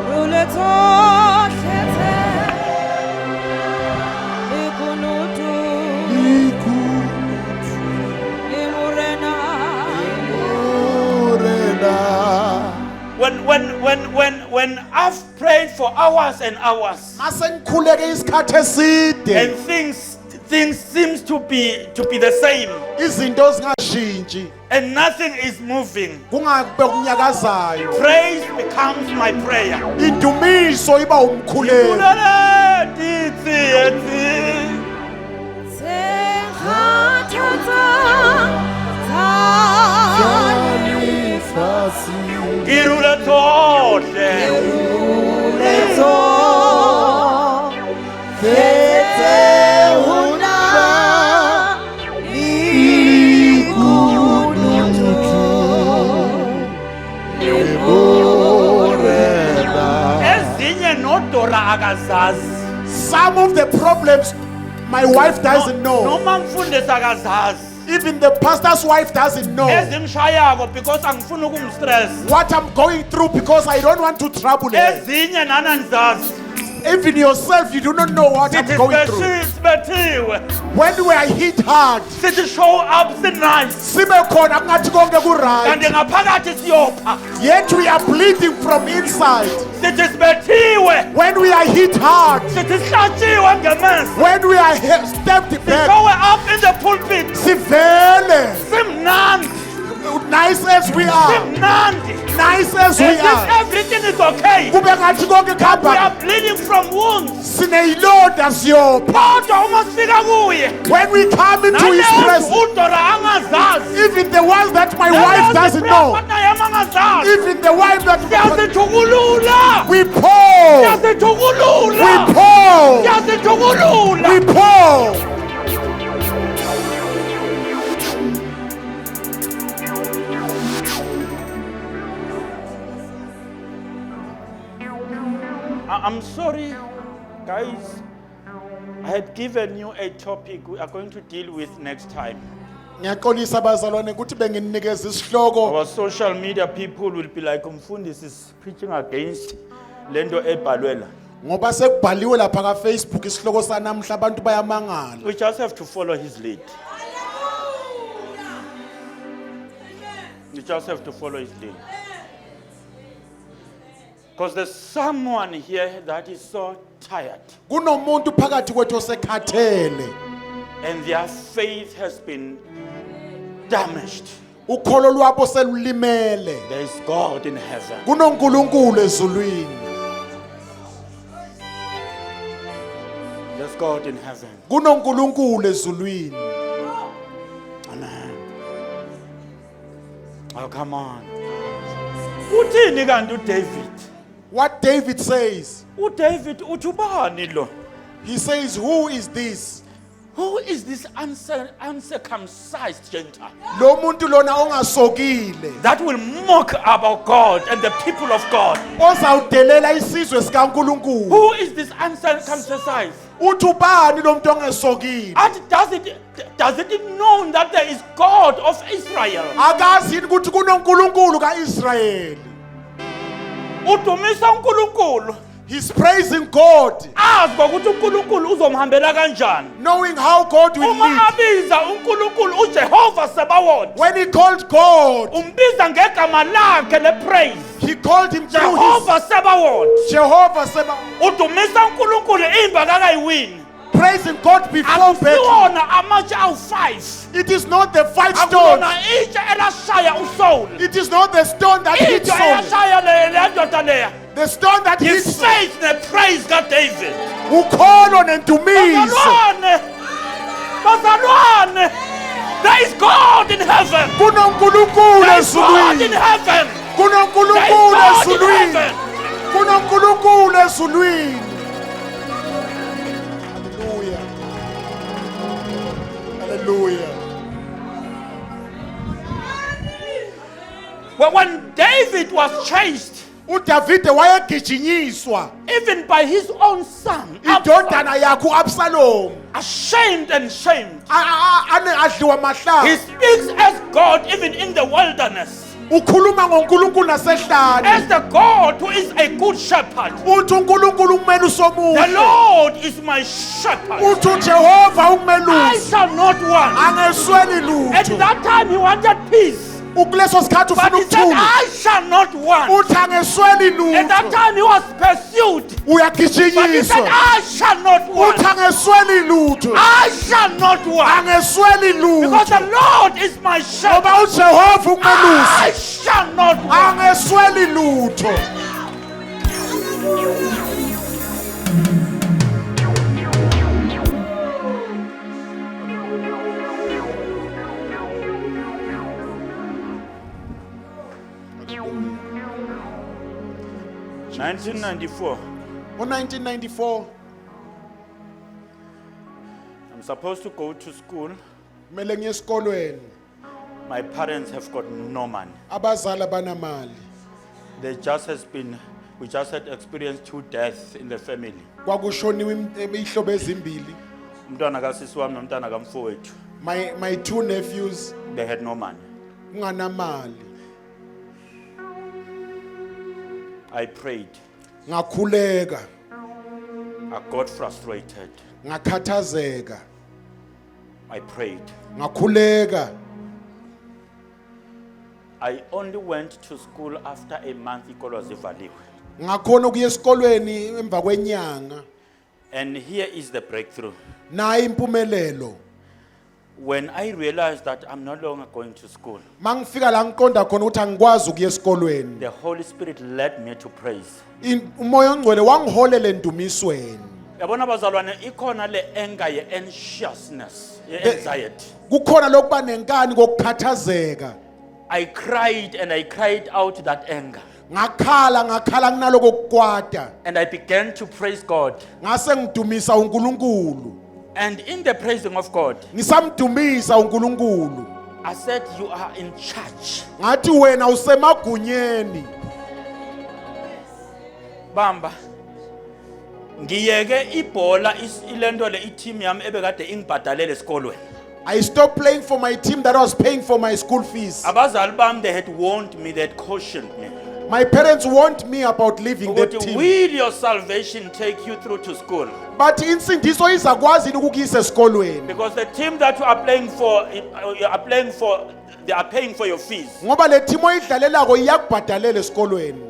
ruletohle, ikunutu, imurena, when I've prayed for hours and hours Mase ngikhuleke isikhathi eside. and things seems to be the same Izinto zingashintshi. and nothing is moving, Kungabe kunyakazayo. praise becomes my prayer. Indumiso iba umkhuleko. Nimbulale ditsi eti iruletohle ezinye nodora akazazi Some of the problems my wife doesn't know. noma mfundisi akazazi Even the pastor's wife doesn't know ezimshayako because angifuni ukumstress what I'm going through because I don't want to trouble her. ezinye nana nizazi Even yourself, you do not know what I'm sithi going through. sibethiwe When we are hit hard, sithi show up sinice sibe khona kungathi konke ku-right. kanti ngaphakathi siyopha Yet we are bleeding from inside. sithi sibethiwe When we are hit hard, sithi sihlatshiwe ngemesi when we are stepped back, sishowe up in the pulpit sivele. simnandi Nice as we are, simnandi nice as we as if are. everything is okay. Kube ngathi konke We are kuhamba. bleeding from wounds. Sineyilonda siyopha. Kodwa uma sifika kuye When we come into His nalezi presence, udora angazazi even the ones that my wife doesn't know, naye angazazi even the wife that siyazithukulula we pour, siyazithukulula we pour, siyazithukulula we pour. I'm sorry guys, I had given you a topic we are going to deal with next time. Ngiyaxolisa bazalwane ukuthi benginikeza isihloko. Our social media people will be like umfundisi is preaching against lento ebhalwe la. Ngoba sekubhaliwe lapha ka Facebook isihloko sanamhla abantu bayamangala. We just have to follow his lead. You just have to follow his lead. Because there's someone here that is so tired Kunomuntu phakathi kwethu osekhathele. and their faith has been damaged. Ukholo lwabo selulimele. There is God in heaven. KunoNkulunkulu ezulwini. There's God in heaven. KunoNkulunkulu ezulwini. Amen. Oh, come on. Uthini kanti David? What David says, David uthi ubani lo? he says, who is this? Who is this uncircumcised Gentile lo muntu lona ongasokile that will mock about God and the people of God? ozawudelela isizwe sikaNkulunkulu. Who is this uncircumcised? Uthi ubani lo muntu ongesokile? And does it known that there is God of Israel? Akazi yini ukuthi kunoNkulunkulu kaIsrayeli? Udumisa uNkulunkulu. He's praising God, Azi ukuthi uNkulunkulu uzomhambela kanjani. knowing how God will Uma lead. abiza uNkulunkulu uJehova Sabaoth. When he called God, Umbiza ngegama lakhe lepraise. he called him through his Jehova Sabaoth. Jehovah Sabaoth, Udumisa uNkulunkulu imba kakayiwini. praising God before battle. Akusiwona amatshe awu5. It is not the 5 stones. Akulona itshe elashaya uSaul. It is not the stone that hits Into Saul. eyashaya le ndoda leya. The stone that His hits faith nepraise kaDavid. ukholo nendumiso. Bazalwane. There is God in heaven. Kunonkulunkulu There is God in ezulwini. heaven. Kunonkulunkulu There is God in ezulwini. heaven. Kunonkulunkulu ezulwini. Hallelujah. Hallelujah. Well, when David was chased, uDavide wayegijinyiswa even by his own son, indodana yakhe uAbsalom ashamed and shamed, ane adliwa he mahlaya. speaks as God even in the wilderness, Ukhuluma ngoNkulunkulu as nasehlane. the God who is a good shepherd. Uthi uNkulunkulu umeli The usomuhle. Lord is my shepherd. Uthi uJehova I umelusi. shall not want. Angesweli At lutho. that time he wanted peace, Ukuleso sikhathi but ufuna he said, ukuthula. I shall not want. Uthi angesweli At that lutho. time he was pursued, but he said, Uyagijinyiswa. I shall not want. Uthi angesweli lutho. I shall not want. Angesweli Because lutho. the Lord is my shepherd. Ngoba uJehova I umelusi. shall not want. Angesweli lutho. In 1994, Ngo-1994 I'm supposed to go to school. kumele ngiye esikolweni. My parents have got no money. Abazali abanamali. We just had experienced 2 deaths in the family. Kwakushoniwe ihlobo ezimbili. Umntwana kasisi wami nomntwana kamfowethu, My 2 nephews they had no money. kunganamali. I prayed. Ngakhuleka, I got frustrated. ngakhathazeka, I prayed. ngakhuleka. I only went to school after a month ikolo zivaliwe. Ngakhona ukuya esikolweni emva kwenyanga. And here is the breakthrough. Nayi impumelelo. When I realized that I'm no longer going to school, Mangifika la ngiqonda khona ukuthi angikwazi ukuya esikolweni. the Holy Spirit led me to praise. Umoya ongcwele wangiholela endumisweni. Yabona bazalwane, ikhona le anger ye anxiousness, ye anxiety. Kukhona lokuba nenkani kokukhathazeka. I cried and I cried out that anger. Ngakhala kunaloko kukwata. And I began to praise God. Ngase ngidumisa uNkulunkulu. And in the praising of God, Ngisamdumisa uNkulunkulu. I said, you are in charge. Ngathi wena usemagunyeni. Bamba. Ngiyeke ibhola ilento le team yami ebekade ingibhadalele esikolweni. I stopped playing for my team that was paying for my school fees. Abazali bami, they had warned me, they had cautioned me. My parents warned me about leaving that Ukuthi, team. will your salvation take you through to school? But insindiso izakwazi ukukuyisa esikolweni. Because the team that you are playing for, they are paying for your fees. Ngoba le team oyidlalelako iyakubhadalela esikolweni.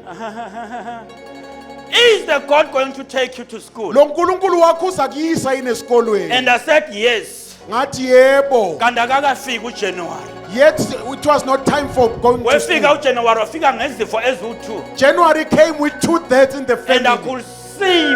Is the God going to take you to school? Lo nkulunkulu wakho uzakuyisa yini esikolweni? And I said, yes. Ngathi yebo. Kanti akakafiki uJanuary. Yet it was not time for going to Wefika school. uJanuary wafika ngezifo eziwu2. January came with 2 deaths in the And I family. could see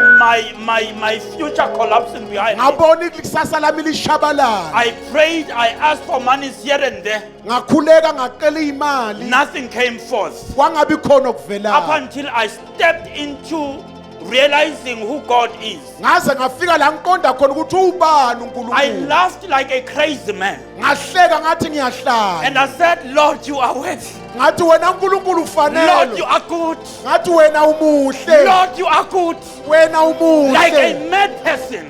my future collapsing behind me. Ngabona ikusasa lami lishabalala. I prayed, I asked for monies here and there. Ngakhuleka ngacela imali. Nothing came forth. Kwangabi khona Up okuvelayo. until I stepped into realizing who God is. ngaze ngafika la ngiqonda khona ukuthi ubani I uNkulunkulu. laughed like a crazy man. Ngahleka ngathi ngiyahlanya. And I said, Lord, you are worthy. Ngathi wena uNkulunkulu Lord, ufanele. you are good. Ngathi wena umuhle. Lord, you are good. Wena Like umuhle. a mad person.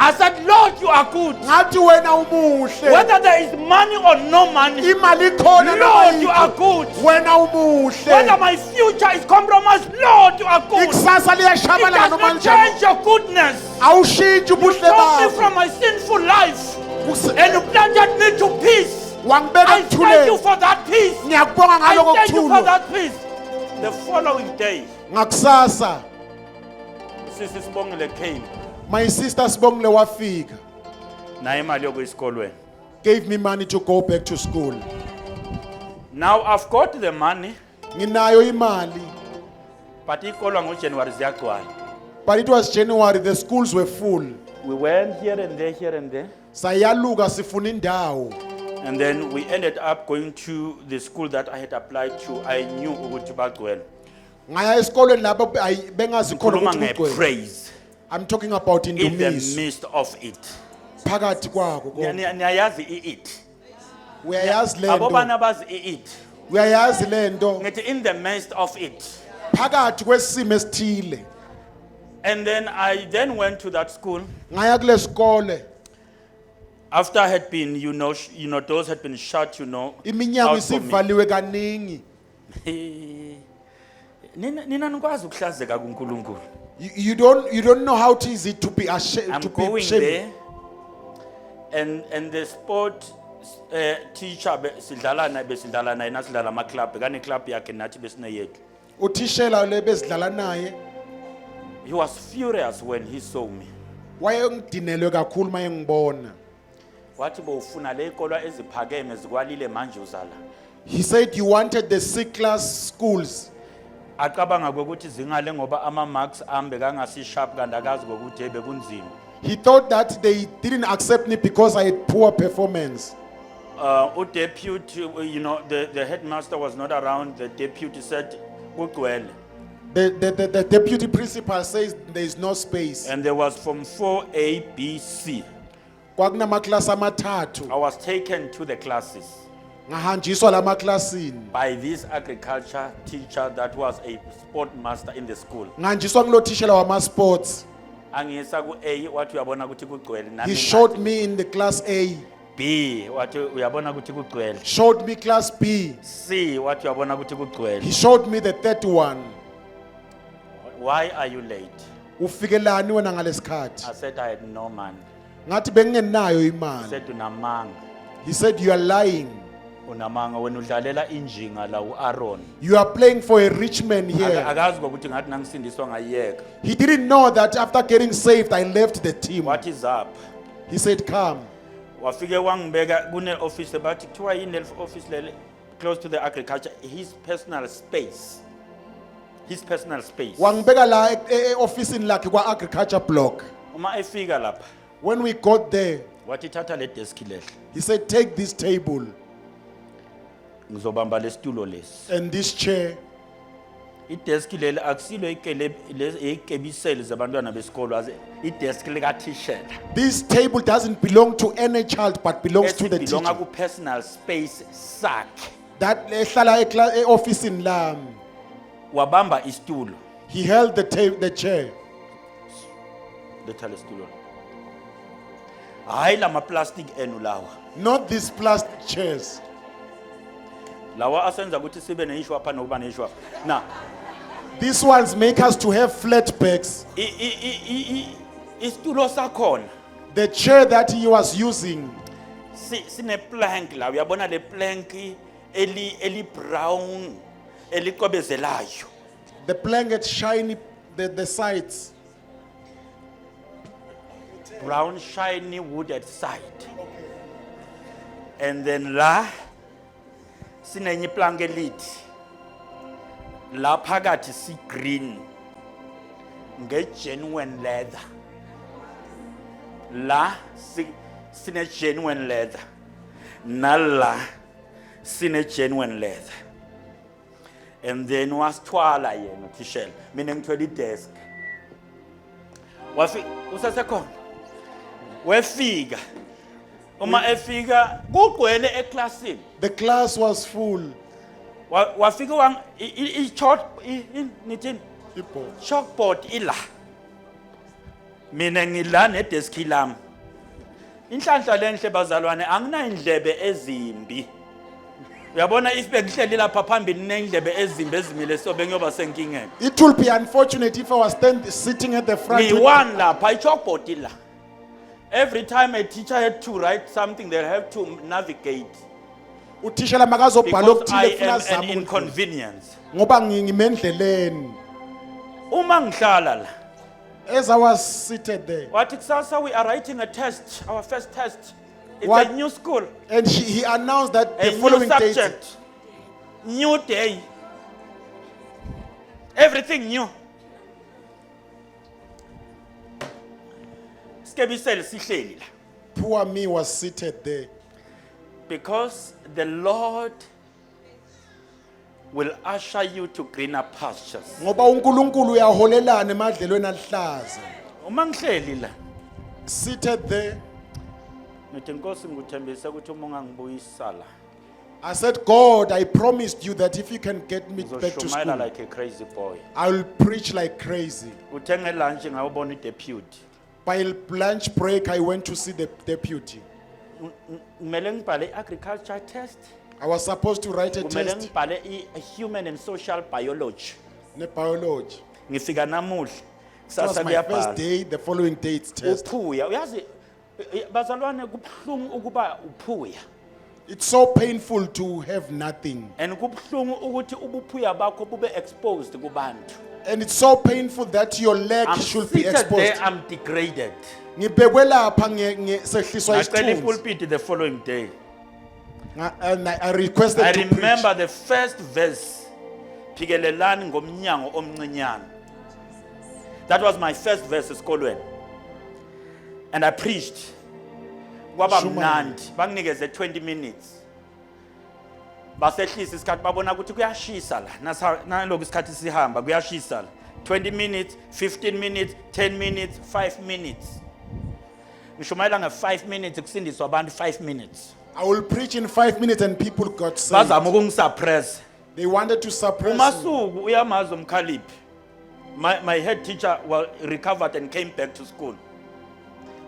I said, Lord, you are good. Ngathi wena umuhle. Whether there is money or no money, Imali khona Lord, you are good. Wena umuhle. Whether my future is compromised, Lord, you are good. It Ikusasa liyashabalala does noma not njani. change your goodness. Awushintshi ubuhle Took me bakho. from my sinful life and you planted me to peace. Wangibeka I thank you ekuthuleni. for that peace. Ngiyakubonga I ngaloko thank you for kuthulwa. that peace. The following day, Ngakusasa Sisi Sibongile came. my sister Sibongile wafika. Naye imali yokuyisikolweni. Gave me money to go back to school. Now I've got the money, Nginayo imali. but ikolwa ngoJanuary ziyagcwala. But it was January, the schools were full. We went here and there, here and there. Sayaluka sifuna indawo. And then we ended up going to the school that I had applied to. I knew ukuthi bagcwele. Ngaya esikolweni lapho bengazi khona Ngikhuluma ukuthi kugcwele. ngepraise I'm talking about in the indumiso. midst of it. Phakathi kwako konke. Niyayazi it. Uyayazi le Abobana nto. bazi it. Uyayazi le nto. Ngithi in the midst of it. Phakathi kwesimo esithile. And then I then went to that school. Ngaya kule sikole. After I had been, doors had been shut, Iminyango out for me. isivaliwe kaningi. Nina nikwazi ukuhlazeka kuNkulunkulu. You don't know how it is to be ashamed, I'm to be going ashamed. there, and the sport teacher besidlala naye nasidlala ama club kane club yakhe nathi besine yethu. Uthishela le bezidlala naye He was furious when he saw me. wayengidinelwe kakhulu maye ngibona. Wathi bowufuna le ikolwa eziphakeme zikwalile manje uzala. He said you wanted the C-class schools. Acabanga ukuthi zingale ngoba ama marks ambe kangasi sharp kanti akazi ukuthi ebe kunzima. He thought that they didn't accept me because I had poor performance. Deputy, the headmaster was not around. The deputy said, "Kugcwele." The deputy principal says there is no space. And there was from 4A, B, C. Kwakunamaklasi amathathu. I was taken to the classes Ngahanjiswa lama klasini. by this agriculture teacher that was a sport master in the school. Nganjiswa kulo thishela wama sports. Angiyisa ku A wathi uyabona ukuthi kugcwele nami He ngathi showed me in the class A. B wathi uyabona ukuthi kugcwele. Showed me class B. C wathi uyabona ukuthi He kugcwele. showed me the third one. Why are you late? Ufikelani wena ngalesikhathi? I said I had no money. Ngathi bengenayo He imali. said unamanga. He said you are lying. Unamanga wena udlalela injinga la uAaron. You are playing for a rich man here. Akazi ukuthi ngathi nangisindiswa ngayiyeka. He didn't know that after getting saved I left the team. What is up? He said come. Wafike wangibeka kune office bathi kuthiwa yini office lele close to the agriculture, his personal space. His personal space. Wangibeka la office lakhe kwa agriculture block. Uma efika lapha When we got there, wathi thatha le desk lehle. he said take this table Ngizobamba lesitulo lesi. and this chair. Idesk lele akusilo ikebiseli zabantwana besikolo aze idesk lika teacher. This table doesn't belong to any child but belongs to the Belonga teacher. ku personal space sakhe. That ehlala office in lami. Wabamba isitulo. He held the chair. Letha lesitulo. Hayi lama plastic enu lawa. Not these plastic chairs. Lawa asenza ukuthi sibe neissue apha nokuba neissue apha. Now, These ones make us to have flat backs. isitulo sakhona The chair that he was using, sine plank la uyabona le plank eli brown elikobezelayo. the blanket shiny, the sides. Brown shiny wooded side. And then la sinenye plank elithi la phakathi si green nge-genuine leather. La sine genuine leather. Nala sine genuine leather. And then wasithwala yena uthishela. Mina ngithwele desk Usasekhona. Wefika. Uma efika kugcwele eklasini. The class was full. Wafika i-chalk nithini? People. Chalkboard ila. Mina ngila nedesk lami. Inhlanhla lenhle bazalwane angina indlebe ezimbi. Uyabona if bengihleli lapha phambili nendlebe ezimbi ezimile so bengiyoba senkingeni. It will be unfortunate if I was sitting at the front. Ngiyi-one lapha i-chalkboard ila. Every time a teacher had to write something, they have to navigate. Uthisha makazobhala Because I okuthile funa am an zama inconvenience. ngoba ngimendleleni. Uma ngihlala la, As I was seated there, wathi kusasa we are writing a test, our first test. It's What? a new school, and he announced that a the new following day, subject, new day, everything new. Skebisele sihleli la. poor me was seated there. Because the Lord will usher you to greener pastures. Ngoba uNkulunkulu uyaholelana emadlelweni alihlaza. Uma ngihleli la, Seated there, ngithi Nkosi ngikuthembisa ukuthi uma ungangibuyisa la, I said, God, I promised you that if you can get me back to ngizoshumayela school, like a crazy boy. I will preach like crazy. Uthenge lunch ngawubona i-deputy. By lunch break, I went to see the deputy. Kumele ngibhale i-agriculture test. I was supposed to write a Kumele test ngibhale i-human and social biology. in biology. Ngifika namuhla. It was Kusasa my first kuyabhala. day, the following day it's test. Uphuya. Uyazi bazalwane kubhlungu ukuba uphuya. It's so painful to have nothing. And kubhlungu ukuthi ubuphuya bakho bube exposed kubantu. And it's so painful that your leg I'm should be seated there, exposed. I'm degraded. Ngibhekwe lapha sehliswa Ngacela isithunzi. ipulpit the following day. And I requested I to preach. remember the first verse. Phikelelani ngomnyango omncinyane. That was my first verse esikolweni. And I preached. Kwaba Shumane. mnandi. Banginikeze 20 minutes. Basehlisa isikhathi babona ukuthi kuyashisa la. Nalokho isikhathi sihamba kuyashisa la. 20 minutes, 15 minutes, 10 minutes, 5 minutes. Ngishumayela nge5 minutes kusindiswa abantu 5 minutes. I will preach in 5 minutes and people got saved. Bazama ukungisuppress. They wanted to suppress me. Umasuku uyamazi umkhaliphi. My head teacher recovered and came back to school.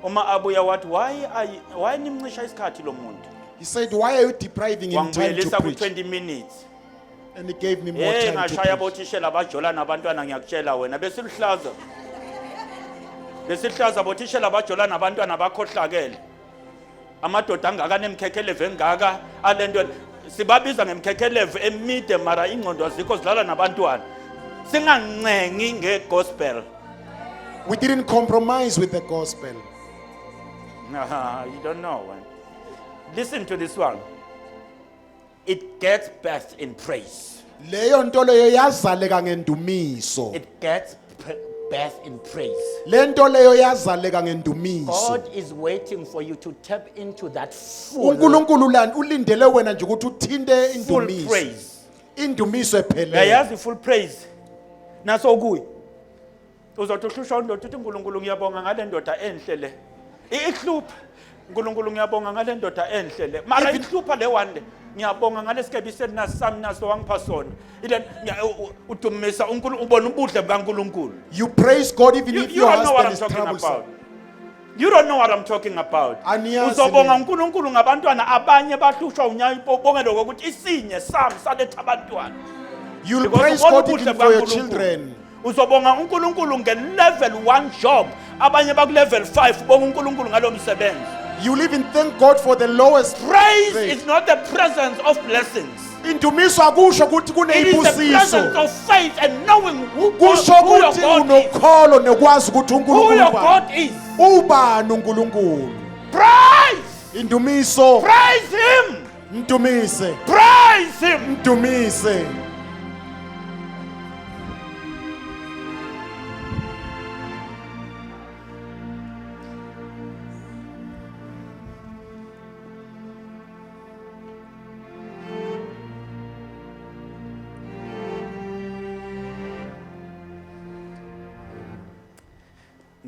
Uma abuya wathi why nimncisha isikhathi lo muntu? He said, why are you depriving him time to Wangibuyelisa ku preach? 20 minutes. And he gave me more Hey time to ngashaya preach. bothishela abajola nabantwana ngiyakutshela wena besiluhlaza. Besihlaza bothishela abajola nabantwana bakhohlakele. Amadoda angaka nemkhekeleve engaka alento sibabiza ngemkhekeleve emide mara ingqondo azikho zidlala nabantwana. Singancengi ngegospel. We didn't compromise with the gospel. You don't know. Man. Listen to this one. It gets birth in praise. Leyo nto leyo yazaleka ngendumiso. It gets birth in praise. Le nto leyo yazaleka ngendumiso. God is waiting for you to tap into that full uNkulunkulu lana ulindele wena nje ukuthi uthinte indumiso. praise. Indumiso ephelele. Uyayazi full praise. Naso kuyi. Uzothi uhlusha undoda uthi uNkulunkulu ngiyabonga ngale ndoda enhle le. Ihlupha. uNkulunkulu ngiyabonga ngale ndoda enhle le. Mara ihlupha le one le. Ngiyabonga ngale sikebiseni nasami naso wangipha sona. Ile udumisa uNkulunkulu ubona ubuhle bukaNkulunkulu. You praise God even You if your don't know what I'm husband is talking about. troublesome. You don't know what I'm talking about. Aniyazi Uzobonga mina. uNkulunkulu ngabantwana abanye bahlushwa unyayipo ubongela ukuthi isinye sami saletha abantwana. You'll Because praise ubona God ubuhle even for your bukaNkulunkulu. children. Uzobonga uNkulunkulu nge-level 1 job, abanye baku-level 5 ubonga uNkulunkulu ngalo msebenzi. You'll even thank God for the lowest Praise grade. is not the presence of blessings. Indumiso akusho ukuthi It is the presence kuneyibusiso. of faith and knowing who Kusho your ukuthi God is. unokholo nekwazi ukuthi Who uNkulunkulu your ubani. God is. Ubani uNkulunkulu? Praise! Indumiso, Praise Him! mdumise, Praise Him! mdumise.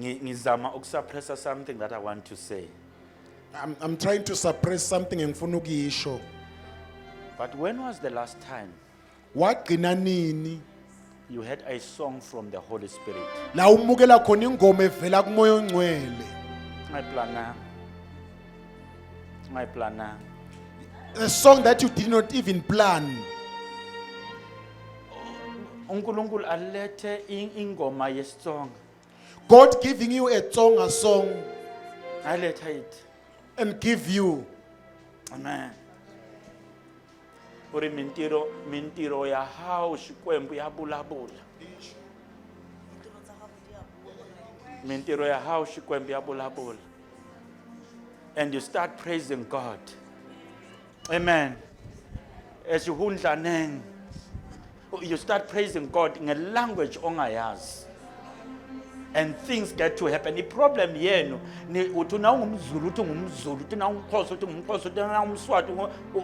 ngizama ukusuppressa something that I want to say. I'm trying to suppress something engifuna ukuyisho. But when was the last time Wagcina nini you heard a song from the Holy Spirit? la umukela khona ingoma evela kumoya ongcwele? My planner. A song that you did not even plan. uNkulunkulu alethe ingoma yesong. God giving you a song Aletha it. and give you. Amen. Uri mintiro ya hao Xikwembu ya bulabula. Mintiro ya hao Xikwembu ya bulabula. And you start praising God. Amen. As you hundlaneng, you start praising God in a language ongayazi. And things get to happen. The problem yenu ni utuna umZulu uthi ngumZulu, utina umXhosa uthi ngumXhosa, utina umSwati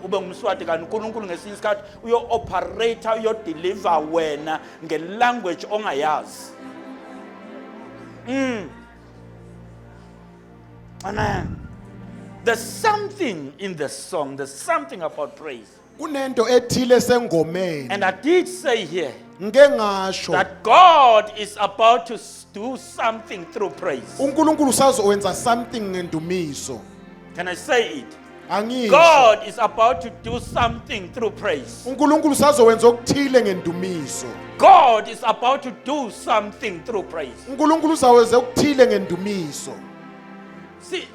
ube ngumSwati kanti uNkulunkulu ngesinye isikhathi uyo operator uyo deliver wena ngelanguage ongayazi. Amen. There's something in the song. There's something about praise. Kunento ethile sengomeni. And I did say here Ngeke ngasho that God is about to do something through praise. uNkulunkulu usazowenza something ngendumiso. Can I say it? Angisho. God is about to do something through praise. uNkulunkulu usazowenza okuthile ngendumiso. God is about to do something through praise. uNkulunkulu uzawenza okuthile ngendumiso. See,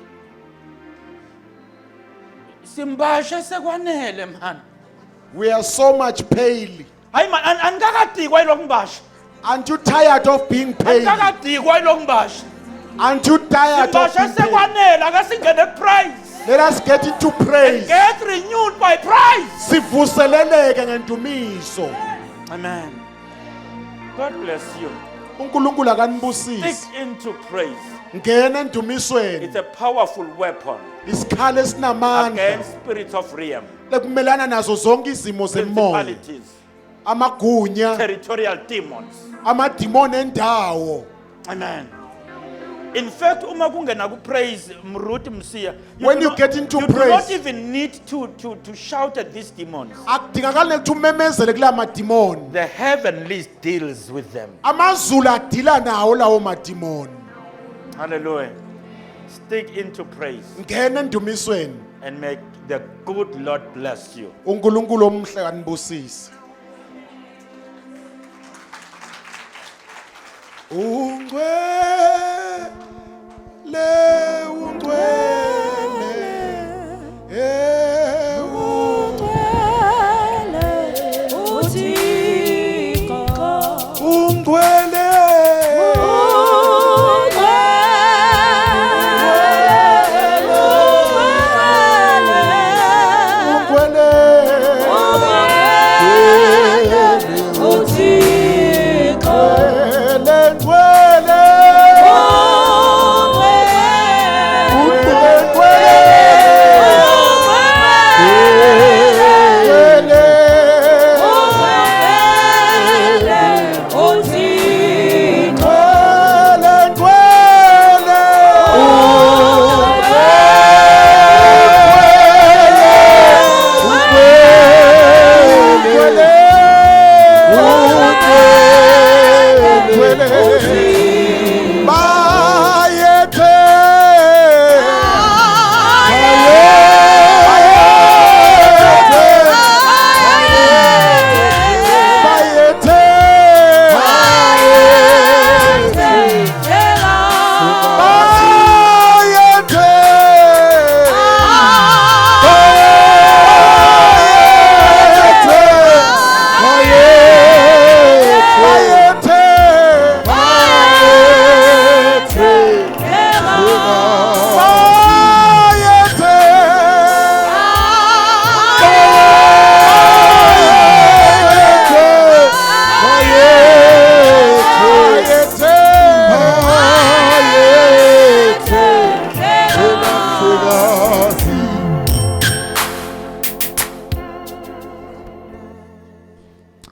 simbasha sekwanele man. We are so much pale. Hayi man, angikakadikwa ilokumbasha. Aren't you tired of being pale? Angikakadikwa ilokumbasha. Aren't you tired of Simbasha being pale? sekwanele akasingene praise. Let us get into praise. Get renewed by praise. Sivuseleleke ngendumiso. Amen. God bless you. uNkulunkulu akanibusise. Stick into praise. Ngena endumisweni. It's a powerful weapon Isikhala esinamandla against spirits of realm, lekumelana nazo zonke izimo zemoya. principalities, Amagunya, territorial demons. amadimoni endawo. Amen. In fact, uma kungena ku praise mruti msiya, When you get into you do praise, not even need to shout at these demons. Akudingakali ukuthi umemezele kula madimoni. The heavenlies deals with them. Amazulu adila nawo lawo madimoni. Hallelujah. Stick into praise Ngena endumisweni. and make the good Lord bless you. uNkulunkulu omhle kanibusise.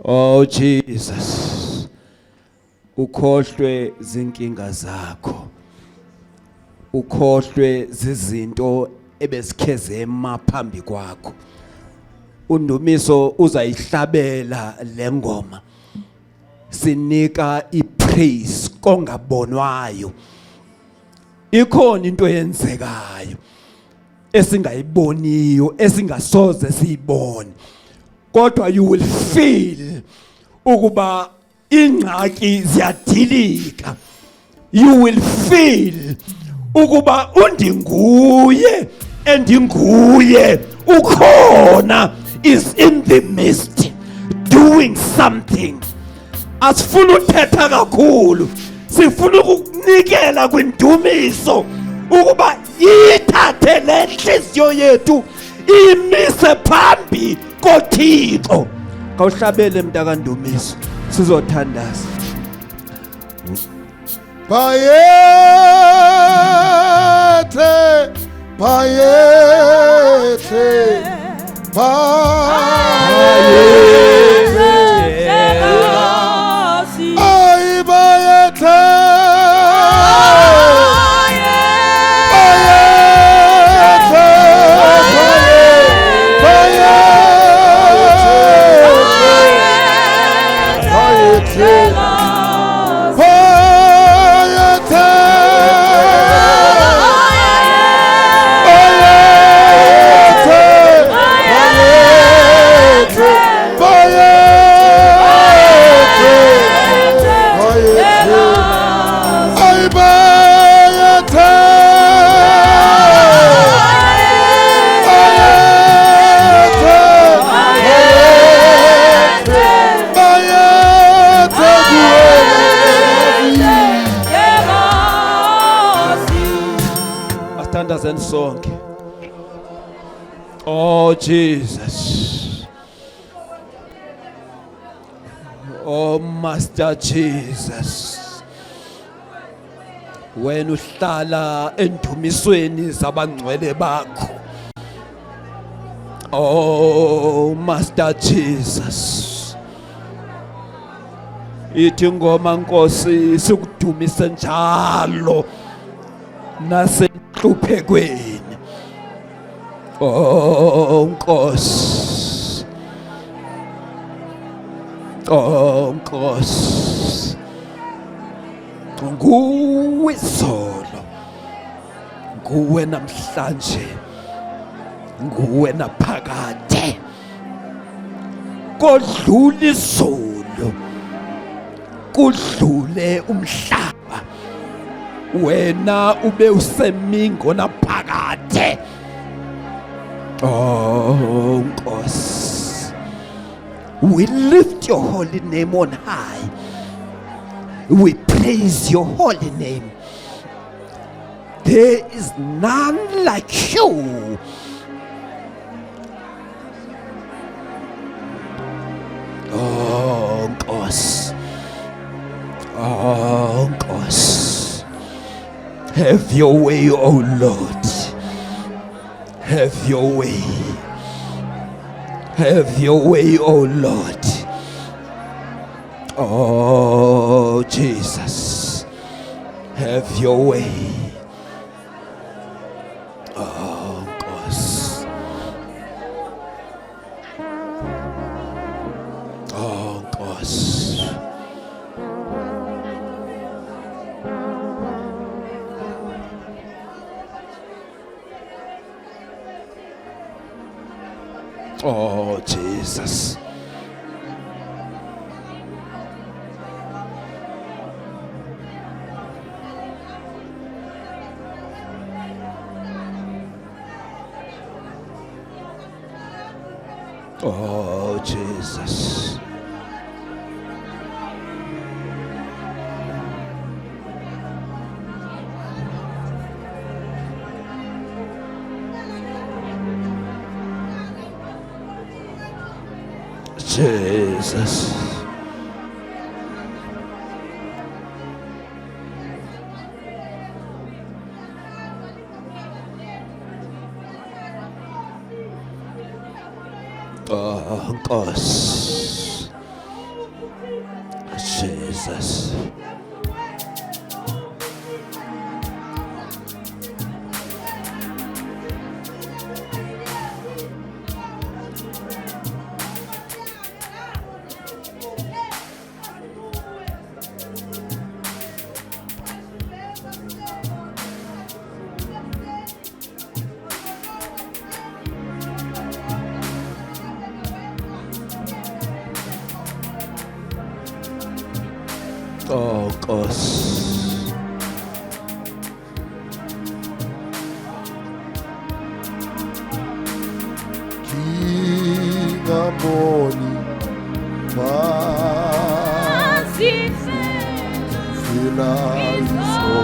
Oh Jesus, ukhohlwe zinkinga zakho. ukhohlwe zizinto ebesikheze phambi kwakho. uNdumiso uzayihlabela lengoma, sinika ipraise kongabonwayo. Ikhona into eyenzekayo esingayiboniyo, esingasoze siyibone, kodwa you will feel ukuba ingxaki ziyadilika. You will feel ukuba undinguye endinguye, ukhona is in the midst doing something. Asifuna uthetha kakhulu, sifuna ukunikela kwindumiso ukuba ithathe le nhliziyo yethu imise phambi koThixo. Kawuhlabele mntaka Ndumiso, sizothandaza. Bayete, bayete, bayete. Ay, bayete. And song. Oh Jesus. Oh Master Jesus. Wena uhlala endumisweni zabangcwele bakho. Oh Master Jesus. Ithi ngoma Nkosi sikudumise njalo nasenhluphekweni. Oh Nkosi, oh Nkosi, nguwe izolo, nguwe namhlanje, nguwe naphakade. Kodlula izolo, kudlule umhlaba, wena ube usemingo naphakade. Oh Nkosi, we lift your holy name on high. We praise your holy name. There is none like you. Oh Nkosi, oh Nkosi, have your way, oh Lord. Have your way. Have your way, oh Lord. Oh Jesus, have your way. Oh Nkosi, oh Nkosi. Oh Jesus. Oh Jesus. Jesus. Oh Nkosi. Jesus. os. Kingaboni Fila iso